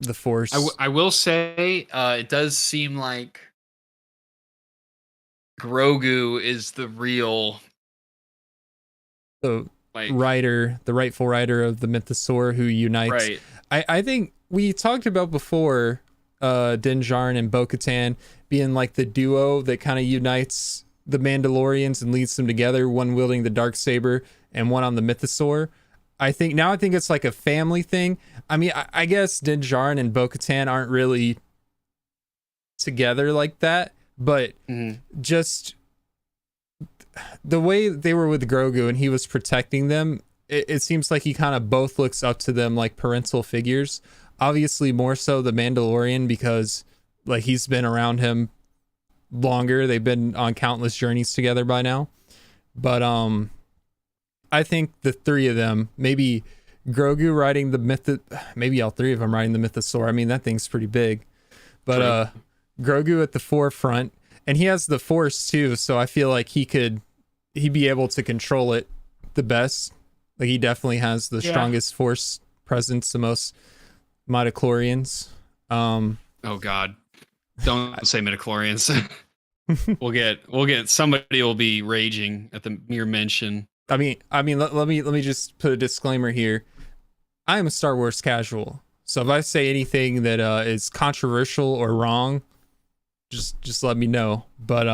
The Force. I will say it does seem like Grogu is the real the like rider, the rightful rider of the Mythosaur who unites. right. I think we talked about before Din Djarin and bo-katan being like the duo that kind of unites the Mandalorians and leads them together, one wielding the Darksaber and one on the Mythosaur. I think it's like a family thing. I mean, I guess Din Djarin and bo-katan aren't really together like that, but just the way they were with Grogu and he was protecting them, it seems like he kind of both looks up to them like parental figures. Obviously, more so the Mandalorian because like he's been around him longer. They've been on countless journeys together by now. But I think the three of them, maybe Grogu riding the maybe all three of them riding the Mythosaur. I mean, that thing's pretty big. But Grogu at the forefront, and he has the Force too, so I feel like he'd be able to control it the best. Like he definitely has the strongest Force presence, the most midichlorians. Oh God, don't say midichlorians. we'll get somebody will be raging at the mere mention. I mean, let me just put a disclaimer here. I am a Star Wars casual, so if I say anything that is controversial or wrong, just let me know. But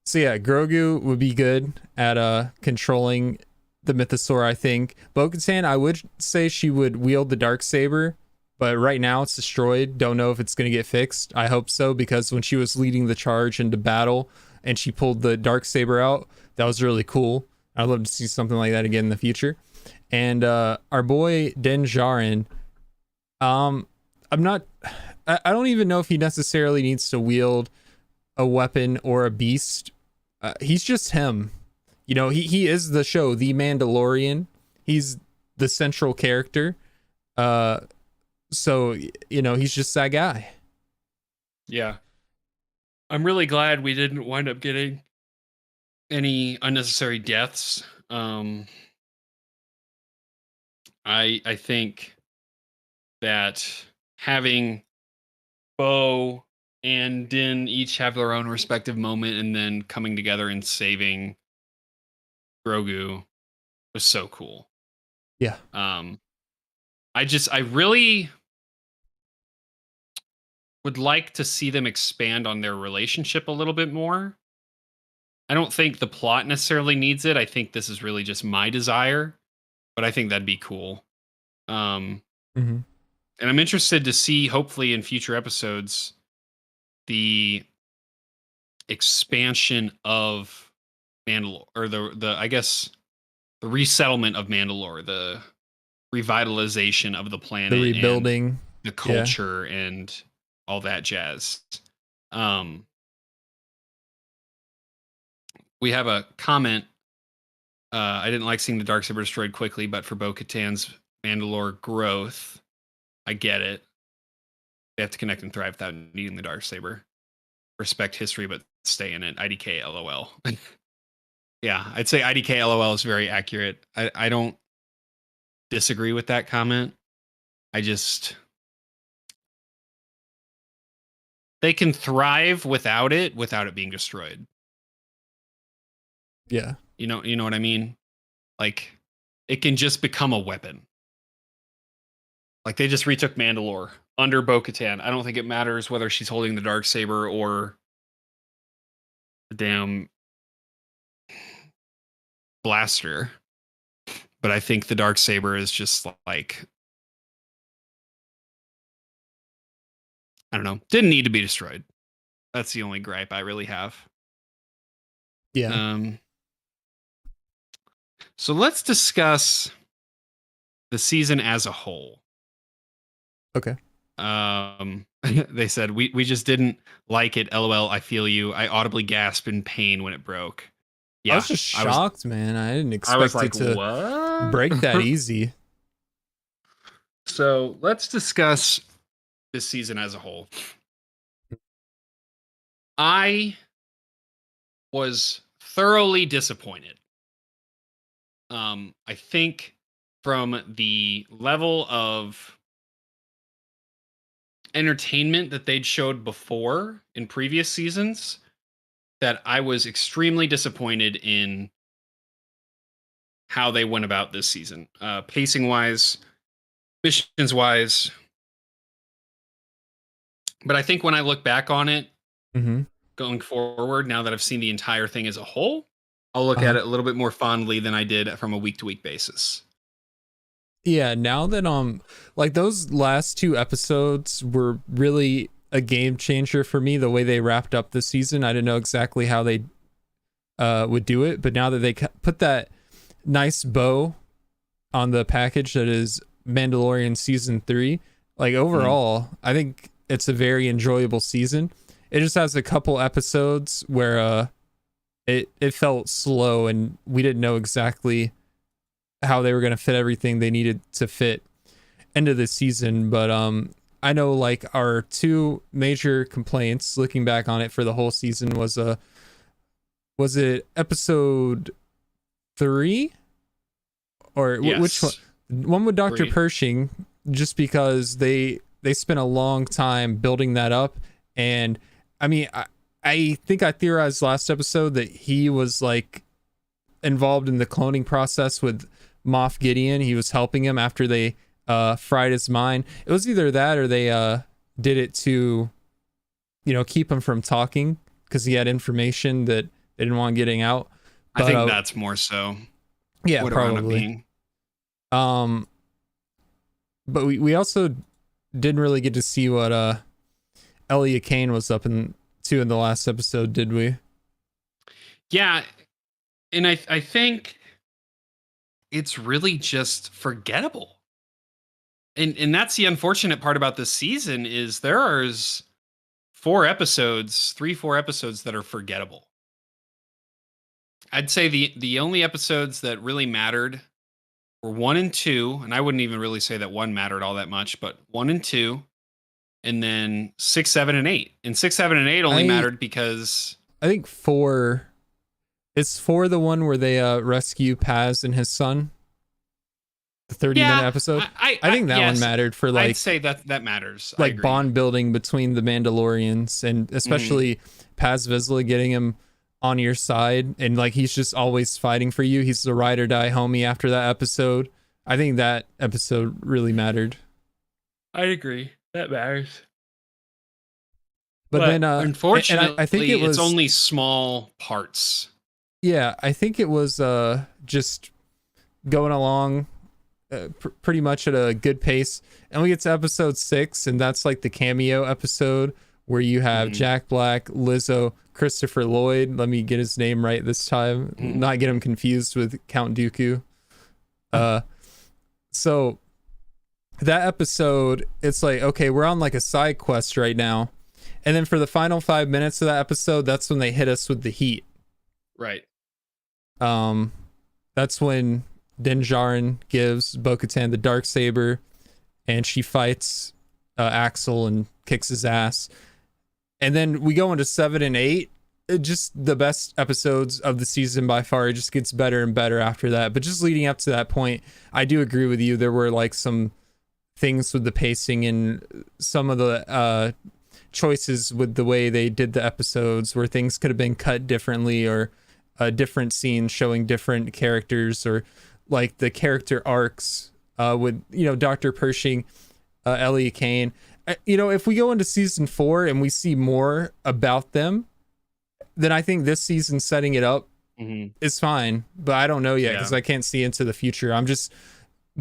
so yeah, Grogu would be good at controlling the Mythosaur. I think bo-katan, I would say she would wield the Darksaber, but right now it's destroyed. Don't know if it's gonna get fixed. I hope so, because when she was leading the charge into battle and she pulled the Darksaber out, that was really cool. I'd love to see something like that again in the future. And our boy Din Djarin, I don't even know if he necessarily needs to wield a weapon or a beast. He's just him. You know, he is the show, The Mandalorian. He's the central character. So, you know, he's just that guy. Yeah. I'm really glad we didn't wind up getting any unnecessary deaths. I think that having Bo and Din each have their own respective moment and then coming together and saving Grogu was so cool. Yeah. I really would like to see them expand on their relationship a little bit more. I don't think the plot necessarily needs it. I think this is really just my desire. but I think that'd be cool. Mm-hmm. And I'm interested to see, hopefully in future episodes, the expansion of Mandalore, or the I guess the resettlement of Mandalore, the revitalization of the The planet and rebuilding. the Yeah. culture and all that jazz. We have a comment. I didn't like seeing the Darksaber destroyed quickly, but for Bo-Katan's Mandalore growth, I get it. They have to connect and thrive without needing the Darksaber. Respect history, but stay in it. IDK LOL. Yeah, I'd say IDK LOL is very accurate. I don't disagree with that comment. I just, they can thrive without it being destroyed. Yeah. You know what I mean? Like, it can just become a weapon. Like, they just retook Mandalore under Bo-Katan. I don't think it matters whether she's holding the Darksaber or the damn blaster. But I think the Darksaber is just like, I don't know, didn't need to be destroyed. That's the only gripe I really have. Yeah. So let's discuss the season as a whole. Okay. They said we just didn't like it. LOL. I feel you. I audibly gasped in pain when it broke. Yeah, I was just shocked, man. I didn't expect like, it to what? break that easy. So let's discuss this season as a whole. I was thoroughly disappointed. I think from the level of entertainment that they'd showed before in previous seasons, that I was extremely disappointed in how they went about this season. Pacing wise, missions wise. But I think when I look back on it, going forward, now that I've seen the entire thing as a whole, I'll look at it a little bit more fondly than I did from a week-to-week basis. Yeah, now that like those last 2 episodes were really a game changer for me, the way they wrapped up the season. I didn't know exactly how they would do it, but now that they put that nice bow on the package that is Mandalorian season 3, like overall, I think it's a very enjoyable season. It just has a couple episodes where it felt slow and we didn't know exactly how they were going to fit everything they needed to fit into the season. But I know like our 2 major complaints looking back on it for the whole season was it episode 3 or yes. Which one with Dr. 3. Pershing, just because they spent a long time building that up. And I mean, I think I theorized last episode that he was like involved in the cloning process with Moff Gideon. He was helping him after they fried his mind. It was either that or they did it to, keep him from talking because he had information that they didn't want getting out. But, I think that's more so. Yeah, probably. But we also didn't really get to see what Elia Kane was up to in the last episode, did we? Yeah, and I think it's really just forgettable. And that's the unfortunate part about this season is there's 4 episodes that are forgettable. I'd say the only episodes that really mattered were 1 and 2, and I wouldn't even really say that 1 mattered all that much, but 1 and 2, and then 6, 7, and 8. And 6, 7, and 8 only mattered because I think 4. Is 4 the one where they rescue Paz and his son? The 30-minute episode. I think that one mattered for like. I'd say that matters. Like bond building between the Mandalorians, and especially Paz Vizsla getting him on your side, and like he's just always fighting for you. He's the ride or die homie after that episode. I think that episode really mattered. I agree. That matters. But then, unfortunately, I think it's only small parts. Yeah, I think it was just going along pretty much at a good pace. And we get to episode 6, and that's like the cameo episode where you have Jack Black, Lizzo, Christopher Lloyd. Let me get his name right this time, not get him confused with Count Dooku. So that episode, it's like, okay, we're on like a side quest right now. And then for the final 5 minutes of that episode, that's when they hit us with the heat. Right. That's when Din Djarin gives Bo-Katan the Darksaber, and she fights Axel and kicks his ass. And then we go into 7 and 8. Just the best episodes of the season by far. It just gets better and better after that. But just leading up to that point, I do agree with you. There were like some things with the pacing and some of the choices with the way they did the episodes where things could have been cut differently, or a different scene showing different characters, or like the character arcs with, Dr. Pershing, Ellie Kane. If we go into season 4 and we see more about them, then I think this season setting it up is fine. But I don't know yet because I can't see into the future. I'm just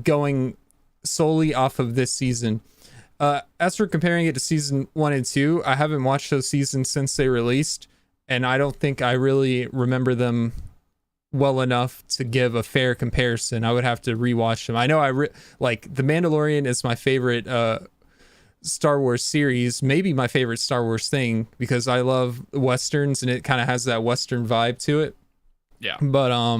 going solely off of this season. As for comparing it to season 1 and 2, I haven't watched those seasons since they released, and I don't think I really remember them well enough to give a fair comparison. I would have to rewatch them. I know like The Mandalorian is my favorite Star Wars series, maybe my favorite Star Wars thing, because I love westerns and it kind of has that western vibe to it. Yeah. But I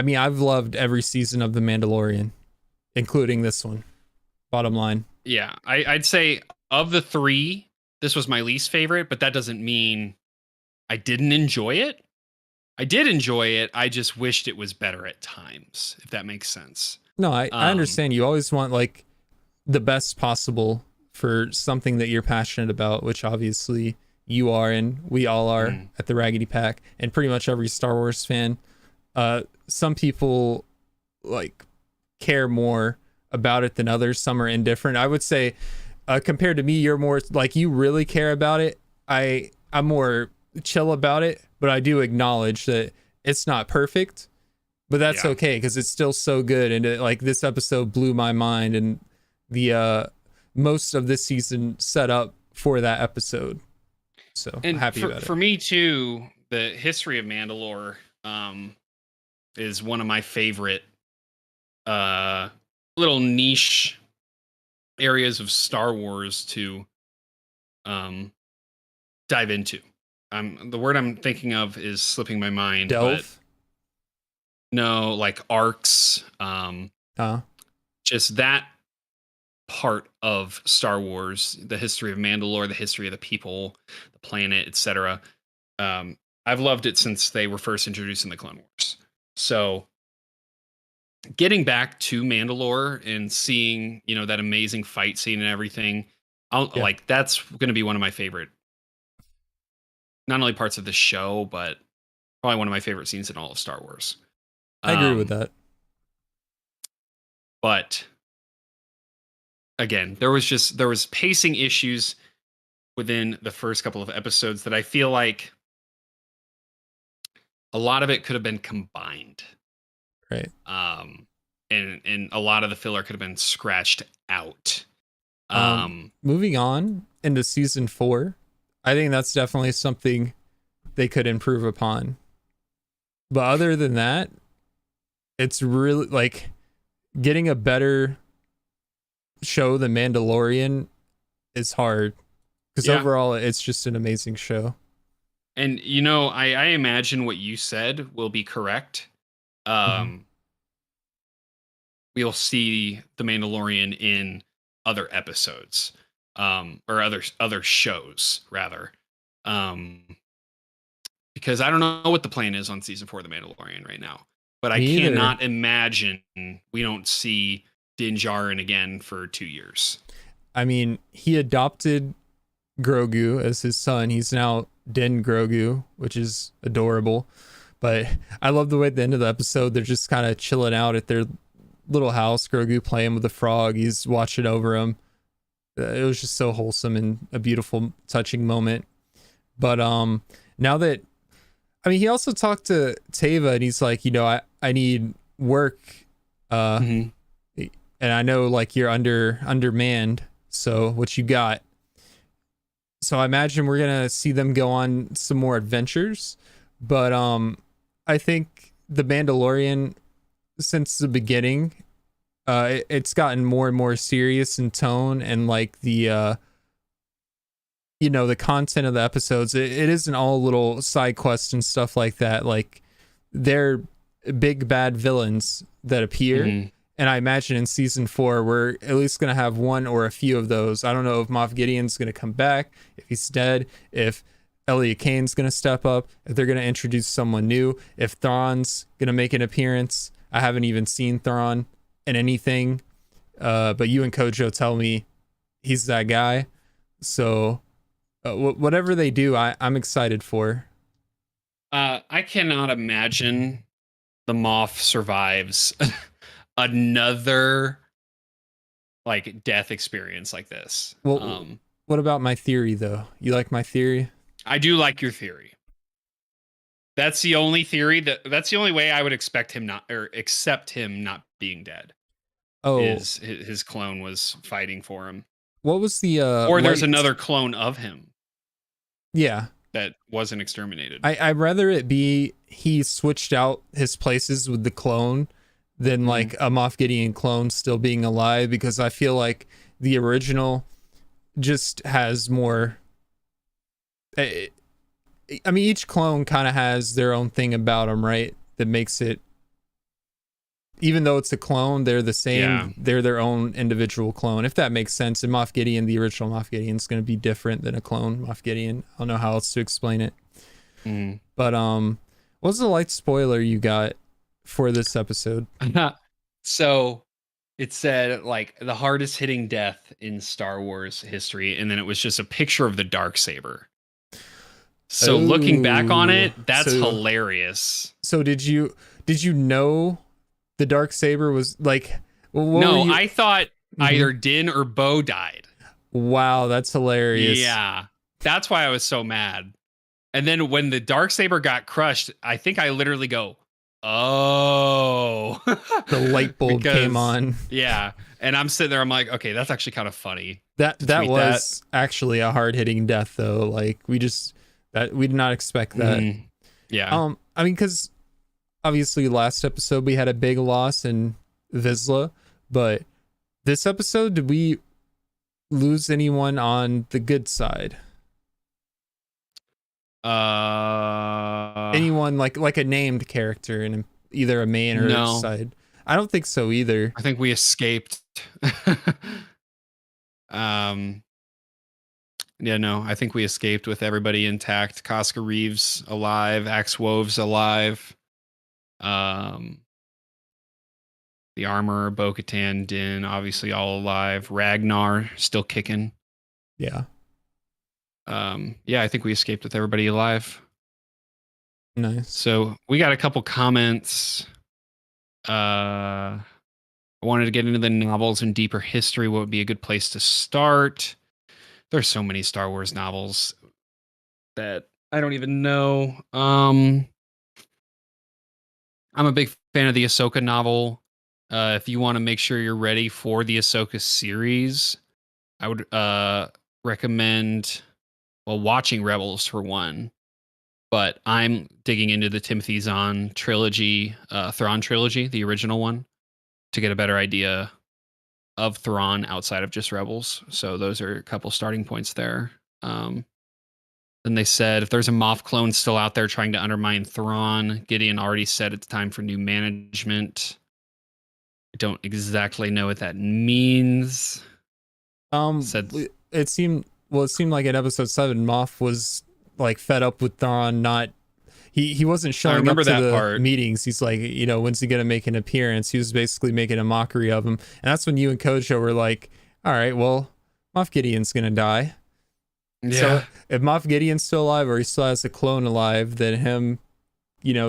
mean, I've loved every season of The Mandalorian, including this one. Bottom line. Yeah, I'd say of the 3, this was my least favorite, but that doesn't mean I didn't enjoy it. I did enjoy it. I just wished it was better at times, if that makes sense. No, I understand. You always want like the best possible for something that you're passionate about, which obviously you are, and we all are at the Raggedy Pack, and pretty much every Star Wars fan. Some people like care more about it than others. Some are indifferent. I would say compared to me, you're more like, you really care about it. I'm more chill about it, but I do acknowledge that it's not perfect, but that's okay because it's still so good. And like this episode blew my mind, and the most of this season set up for that episode. So I'm happy about it. For me too, the history of Mandalore is one of my favorite little niche areas of Star Wars to dive into. The word I'm thinking of is slipping my mind. Delve? But no, like arcs. Just that part of Star Wars, the history of Mandalore, the history of the people, the planet, etc. I've loved it since they were first introduced in the Clone Wars. So getting back to Mandalore and seeing, that amazing fight scene and everything, like that's going to be one of my favorite, not only parts of the show, but probably one of my favorite scenes in all of Star Wars. I agree with that. But again, there was pacing issues within the first couple of episodes that I feel like a lot of it could have been combined. Right. And a lot of the filler could have been scratched out. Moving on into season 4, I think that's definitely something they could improve upon. But other than that, it's really like getting a better show than Mandalorian is hard, because overall it's just an amazing show. And I imagine what you said will be correct. We'll see the Mandalorian in other episodes, or other shows rather, because I don't know what the plan is on season 4 of the Mandalorian right now, but I cannot imagine we don't see Din Djarin again for 2 years. I mean, he adopted Grogu as his son. He's now Din Grogu, which is adorable. But I love the way at the end of the episode, they're just kind of chilling out at their little house. Grogu playing with the frog. He's watching over him. It was just so wholesome and a beautiful, touching moment. But now that, I mean, he also talked to Teva, and he's like, I need work Uh, Mhm. and I know like you're undermanned. So what you got? So I imagine we're gonna see them go on some more adventures, but I think the Mandalorian since the beginning, it's gotten more and more serious in tone and like the the content of the episodes. It isn't all little side quests and stuff like that. Like they're big bad villains that appear. Mhm. And I imagine in season 4, we're at least going to have one or a few of those. I don't know if Moff Gideon's going to come back, if he's dead, if Elliot Kane's going to step up, if they're going to introduce someone new, if Thrawn's going to make an appearance. I haven't even seen Thrawn in anything, but you and Kojo tell me he's that guy. So whatever they do, I'm excited for. I cannot imagine the Moff survives another like death experience like this. Well, what about my theory though? You like my theory? I do like your theory. That's the only theory that's the only way I would expect him not or accept him not being dead. Oh, Is his clone was fighting for him. what was the Or there's another clone of him. Yeah. That wasn't exterminated. I'd rather it be he switched out his places with the clone than like a Moff Gideon clone still being alive, because I feel like the original just has more. I mean, each clone kind of has their own thing about them, right? That makes it, even though it's a clone, they're the same. Yeah. They're their own individual clone, if that makes sense. And Moff Gideon, the original Moff Gideon, is going to be different than a clone Moff Gideon. I don't know how else to explain it. But what's the light spoiler you got for this episode? So it said like the hardest hitting death in Star Wars history, and then it was just a picture of the Darksaber. So looking back on it, that's hilarious. So did you know the Darksaber was like? No, I thought either Din or Bo died. Wow, that's hilarious. Yeah, that's why I was so mad. And then when the Darksaber got crushed, I think I literally go, "Oh!" The light bulb came on. Yeah, and I'm sitting there. I'm like, "Okay, that's actually kind of funny." That was actually a hard hitting death, though. Like we did not expect that. Yeah. I mean, because obviously last episode we had a big loss in Vizsla, but this episode, did we lose anyone on the good side? Anyone like a named character in either a main or a side? I don't think so either. I think we escaped. Yeah, no, I think we escaped with everybody intact. Casca Reeves alive, Axe Woves alive. The Armorer, bo-katan, Din, obviously all alive. Ragnar still kicking. Yeah. Yeah, I think we escaped with everybody alive. Nice. So we got a couple comments. I wanted to get into the novels and deeper history. What would be a good place to start? There's so many Star Wars novels that I don't even know. I'm a big fan of the Ahsoka novel. If you want to make sure you're ready for the Ahsoka series, I would recommend watching Rebels for one. But I'm digging into the Timothy Zahn trilogy, Thrawn trilogy, the original one, to get a better idea of Thrawn outside of just Rebels. So those are a couple starting points there. Then they said if there's a Moff clone still out there trying to undermine Thrawn, Gideon already said it's time for new management. I don't exactly know what that means. It seemed like in episode 7, Moff was like fed up with Thrawn not. He wasn't showing up to the meetings. He's like, when's he gonna make an appearance? He was basically making a mockery of him, and that's when you and Kojo were like, all right, well, Moff Gideon's gonna die. Yeah. So if Moff Gideon's still alive, or he still has a clone alive, then him,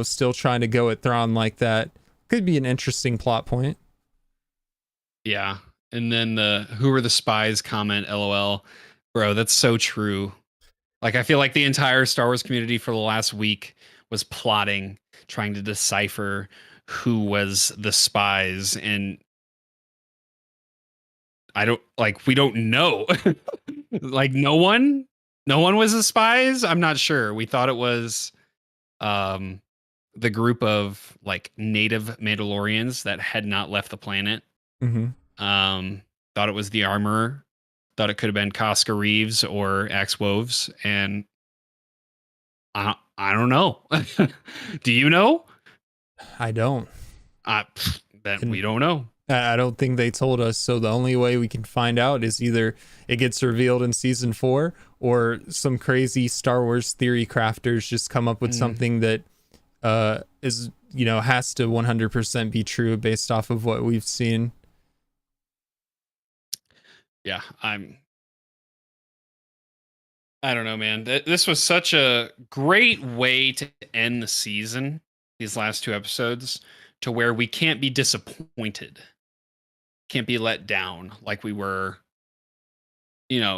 still trying to go at Thrawn like that could be an interesting plot point. Yeah, and then the "Who are the spies?" comment, LOL, bro. That's so true. Like, I feel like the entire Star Wars community for the last week was plotting, trying to decipher who was the spies, and we don't know. Like no one was the spies. I'm not sure. We thought it was um the group of like native Mandalorians that had not left the planet. Mm-hmm. Thought it was the armorer. Thought it could have been Casca Reeves or Axe Woves, and I don't know. Do you know? I don't. That And we don't know. I don't think they told us. So the only way we can find out is either it gets revealed in season 4, or some crazy Star Wars theory crafters just come up with something that is, has to 100% be true based off of what we've seen. Yeah, I don't know, man. This was such a great way to end the season, these last 2 episodes, to where we can't be disappointed. Can't be let down like we were,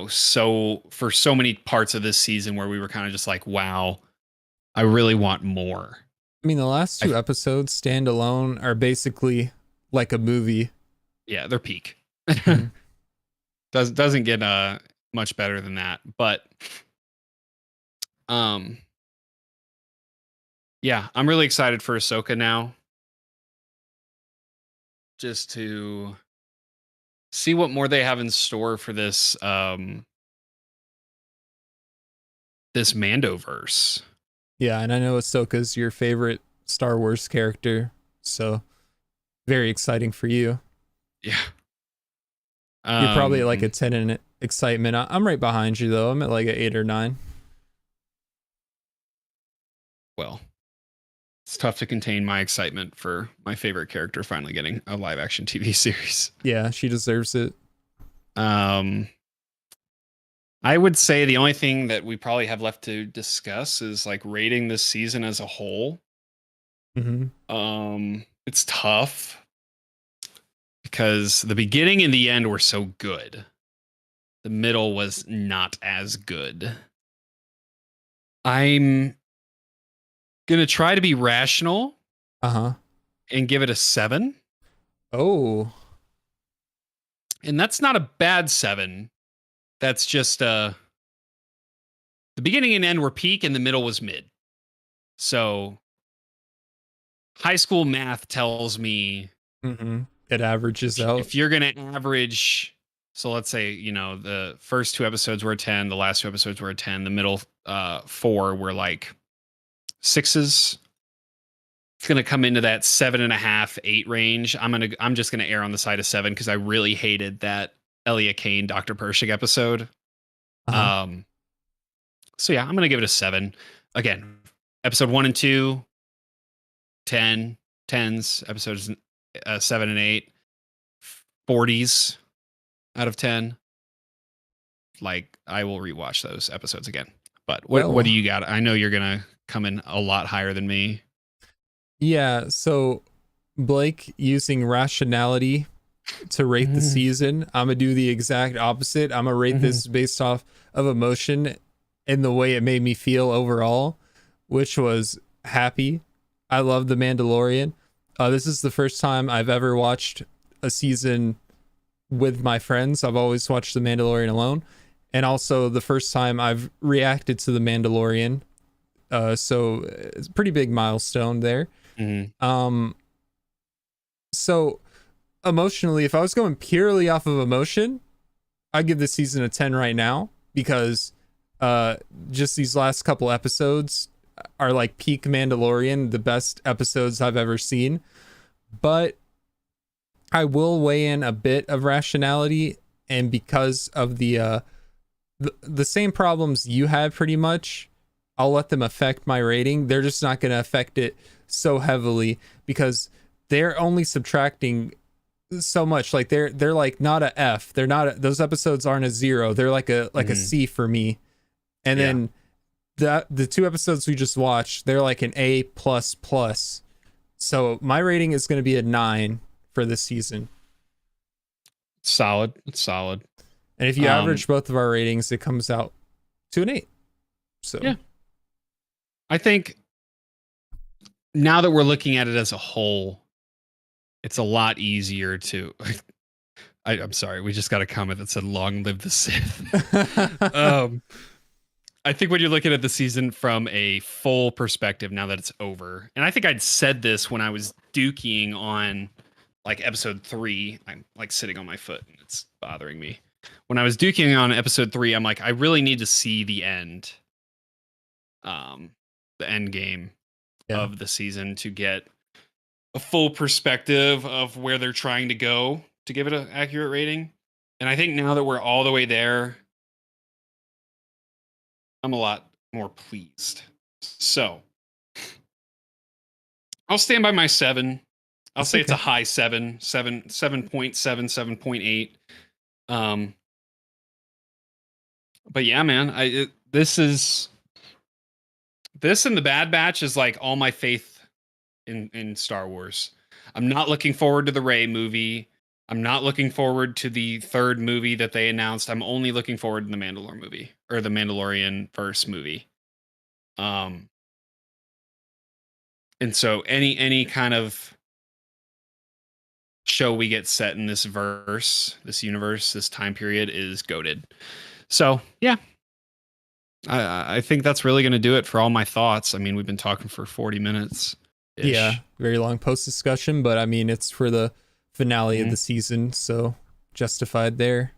so for so many parts of this season where we were kind of just like, wow, I really want more. I mean, the last 2 episodes standalone are basically like a movie. Yeah, they're peak. Mm-hmm. Doesn't get much better than that, but yeah, I'm really excited for Ahsoka now, just to see what more they have in store for this this Mandoverse. Yeah, and I know Ahsoka's your favorite Star Wars character, so very exciting for you. Yeah. You're probably at like a 10 in excitement. I'm right behind you though. I'm at like an 8 or 9. Well, it's tough to contain my excitement for my favorite character finally getting a live action TV series. Yeah, she deserves it. I would say the only thing that we probably have left to discuss is like rating this season as a whole. It's tough because the beginning and the end were so good. The middle was not as good. I'm gonna try to be rational. And give it a 7. Oh. And that's not a bad 7. That's just the beginning and end were peak and the middle was mid. So high school math tells me it averages out. If you're going to average, so let's say, the first 2 episodes were a 10, the last 2 episodes were a 10, the middle 4 were like 6s. It's going to come into that 7.5, 8 range. I'm just going to err on the side of 7 because I really hated that Elia Kane, Dr. Pershing episode. So yeah, I'm going to give it a 7. Again, episode 1 and 2, 10, 10s, episodes 7 and 8, 40s out of 10. Like, I will rewatch those episodes again. But what do you got? I know you're going to come in a lot higher than me. Yeah, so Blake using rationality to rate the season. I'm gonna do the exact opposite. I'm gonna rate this based off of emotion and the way it made me feel overall, which was happy. I love The Mandalorian. This is the first time I've ever watched a season with my friends. I've always watched The Mandalorian alone, and also the first time I've reacted to The Mandalorian. So it's a pretty big milestone there. So emotionally, if I was going purely off of emotion, I'd give this season a 10 right now, because just these last couple episodes are like peak Mandalorian, the best episodes I've ever seen. But I will weigh in a bit of rationality, and because of the same problems you had pretty much, I'll let them affect my rating. They're just not going to affect it so heavily because they're only subtracting so much. Like they're like not a F. They're not those episodes aren't a 0. They're like a C for me. And then the 2 episodes we just watched, they're like an A++. So my rating is going to be a 9 for this season. Solid. It's solid. And if you average both of our ratings, it comes out to an 8. So yeah, I think now that we're looking at it as a whole, it's a lot easier to. I'm sorry, we just got a comment that said "Long live the Sith." I think when you're looking at the season from a full perspective, now that it's over, and I think I'd said this when I was dukeying on like episode 3. I'm like sitting on my foot and it's bothering me. When I was dukeying on episode 3, I'm like, I really need to see the end, the end game of the season to get a full perspective of where they're trying to go to give it an accurate rating. And I think now that we're all the way there, I'm a lot more pleased. So I'll stand by my 7. I'll say it's a high 7, 7.7, 7.8. But yeah, man, this and the Bad Batch is like all my faith in Star Wars. I'm not looking forward to the Rey movie. I'm not looking forward to the 3rd movie that they announced. I'm only looking forward to the Mandalorian movie, or the Mandalorian verse movie. And so any kind of show we get set in this verse, this universe, this time period is goated. So yeah, I think that's really going to do it for all my thoughts. I mean, we've been talking for 40 minutes. Yeah, very long post discussion, but I mean, it's for the finale of the season, so justified there.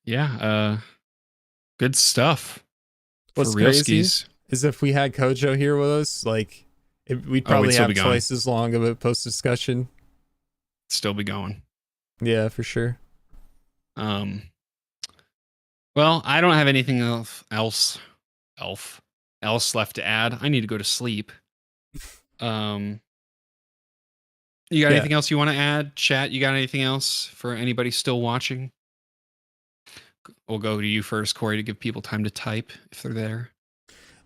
Yeah, good stuff. What's crazy is if we had Kojo here with us, like we'd probably have twice as long of a post discussion. Still be going. Yeah, for sure. Well, I don't have anything else left to add. I need to go to sleep. You got anything else you want to add? Chat, you got anything else for anybody still watching? We'll go to you first, Corey, to give people time to type if they're there.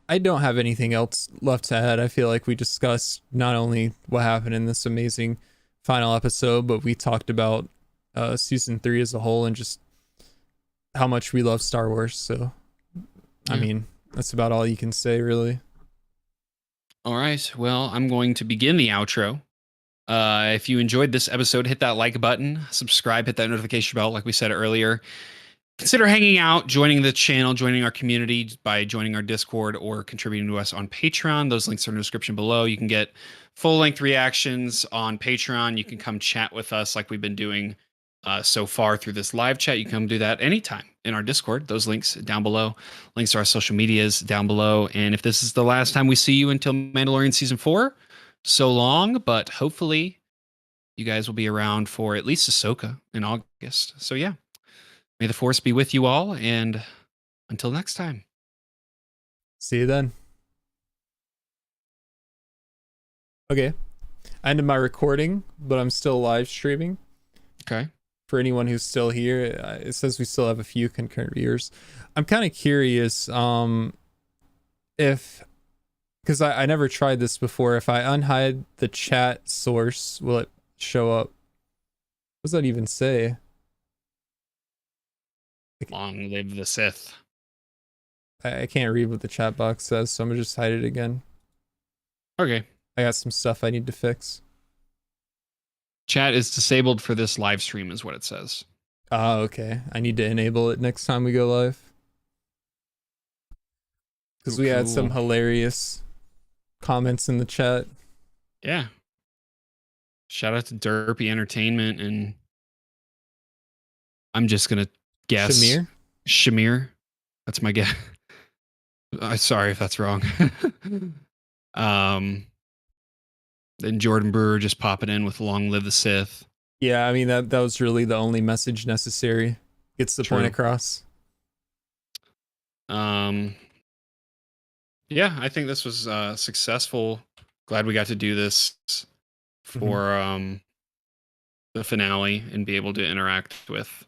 I don't have anything else left to add. I feel like we discussed not only what happened in this amazing final episode, but we talked about season 3 as a whole and just how much we love Star Wars. So, I mean, that's about all you can say, really. All right. Well, I'm going to begin the outro. If you enjoyed this episode, hit that like button, subscribe, hit that notification bell, like we said earlier. Consider hanging out, joining the channel, joining our community by joining our Discord or contributing to us on Patreon. Those links are in the description below. You can get full-length reactions on Patreon. You can come chat with us like we've been doing so far through this live chat. You can come do that anytime in our Discord. Those links down below. Links to our social medias down below. And if this is the last time we see you until Mandalorian Season 4, so long, but hopefully you guys will be around for at least Ahsoka in August. So yeah, may the Force be with you all, and until next time. See you then. Okay, I ended my recording, but I'm still live streaming. Okay. For anyone who's still here, it says we still have a few concurrent viewers. I'm kind of curious if, because I never tried this before, if I unhide the chat source, will it show up? What does that even say? Long live the Sith. I can't read what the chat box says, so I'm gonna just hide it again. Okay. I got some stuff I need to fix. Chat is disabled for this live stream is what it says. Oh, okay. I need to enable it next time we go live. Because we had some hilarious comments in the chat. Yeah. Shout out to Derpy Entertainment, and I'm just gonna guess Shamir. That's my guess. Sorry if that's wrong. Then Jordan Brewer just popping in with "Long live the Sith." Yeah, I mean that was really the only message necessary. Gets the point across. Yeah, I think this was successful. Glad we got to do this for the finale and be able to interact with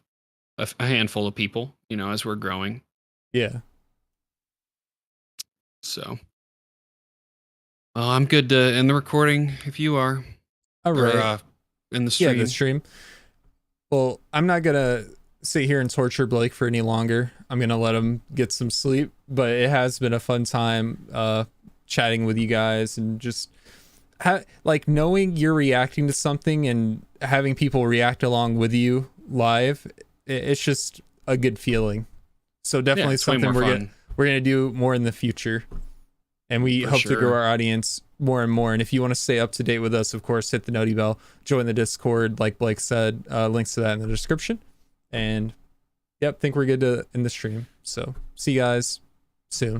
a handful of people, you know, as we're growing. Yeah. So, I'm good to end the recording if you are. All right. Or, in the stream. Yeah, the stream. Well, I'm not gonna sit here and torture Blake for any longer. I'm gonna let him get some sleep. But it has been a fun time chatting with you guys, and just like knowing you're reacting to something and having people react along with you live, it's just a good feeling. So definitely something we're gonna do more in the future, and we hope to grow our audience more and more. And if you want to stay up to date with us, of course, hit the noti bell, join the Discord, like Blake said. Links to that in the description. And yep, think we're good to end the stream. So see you guys soon.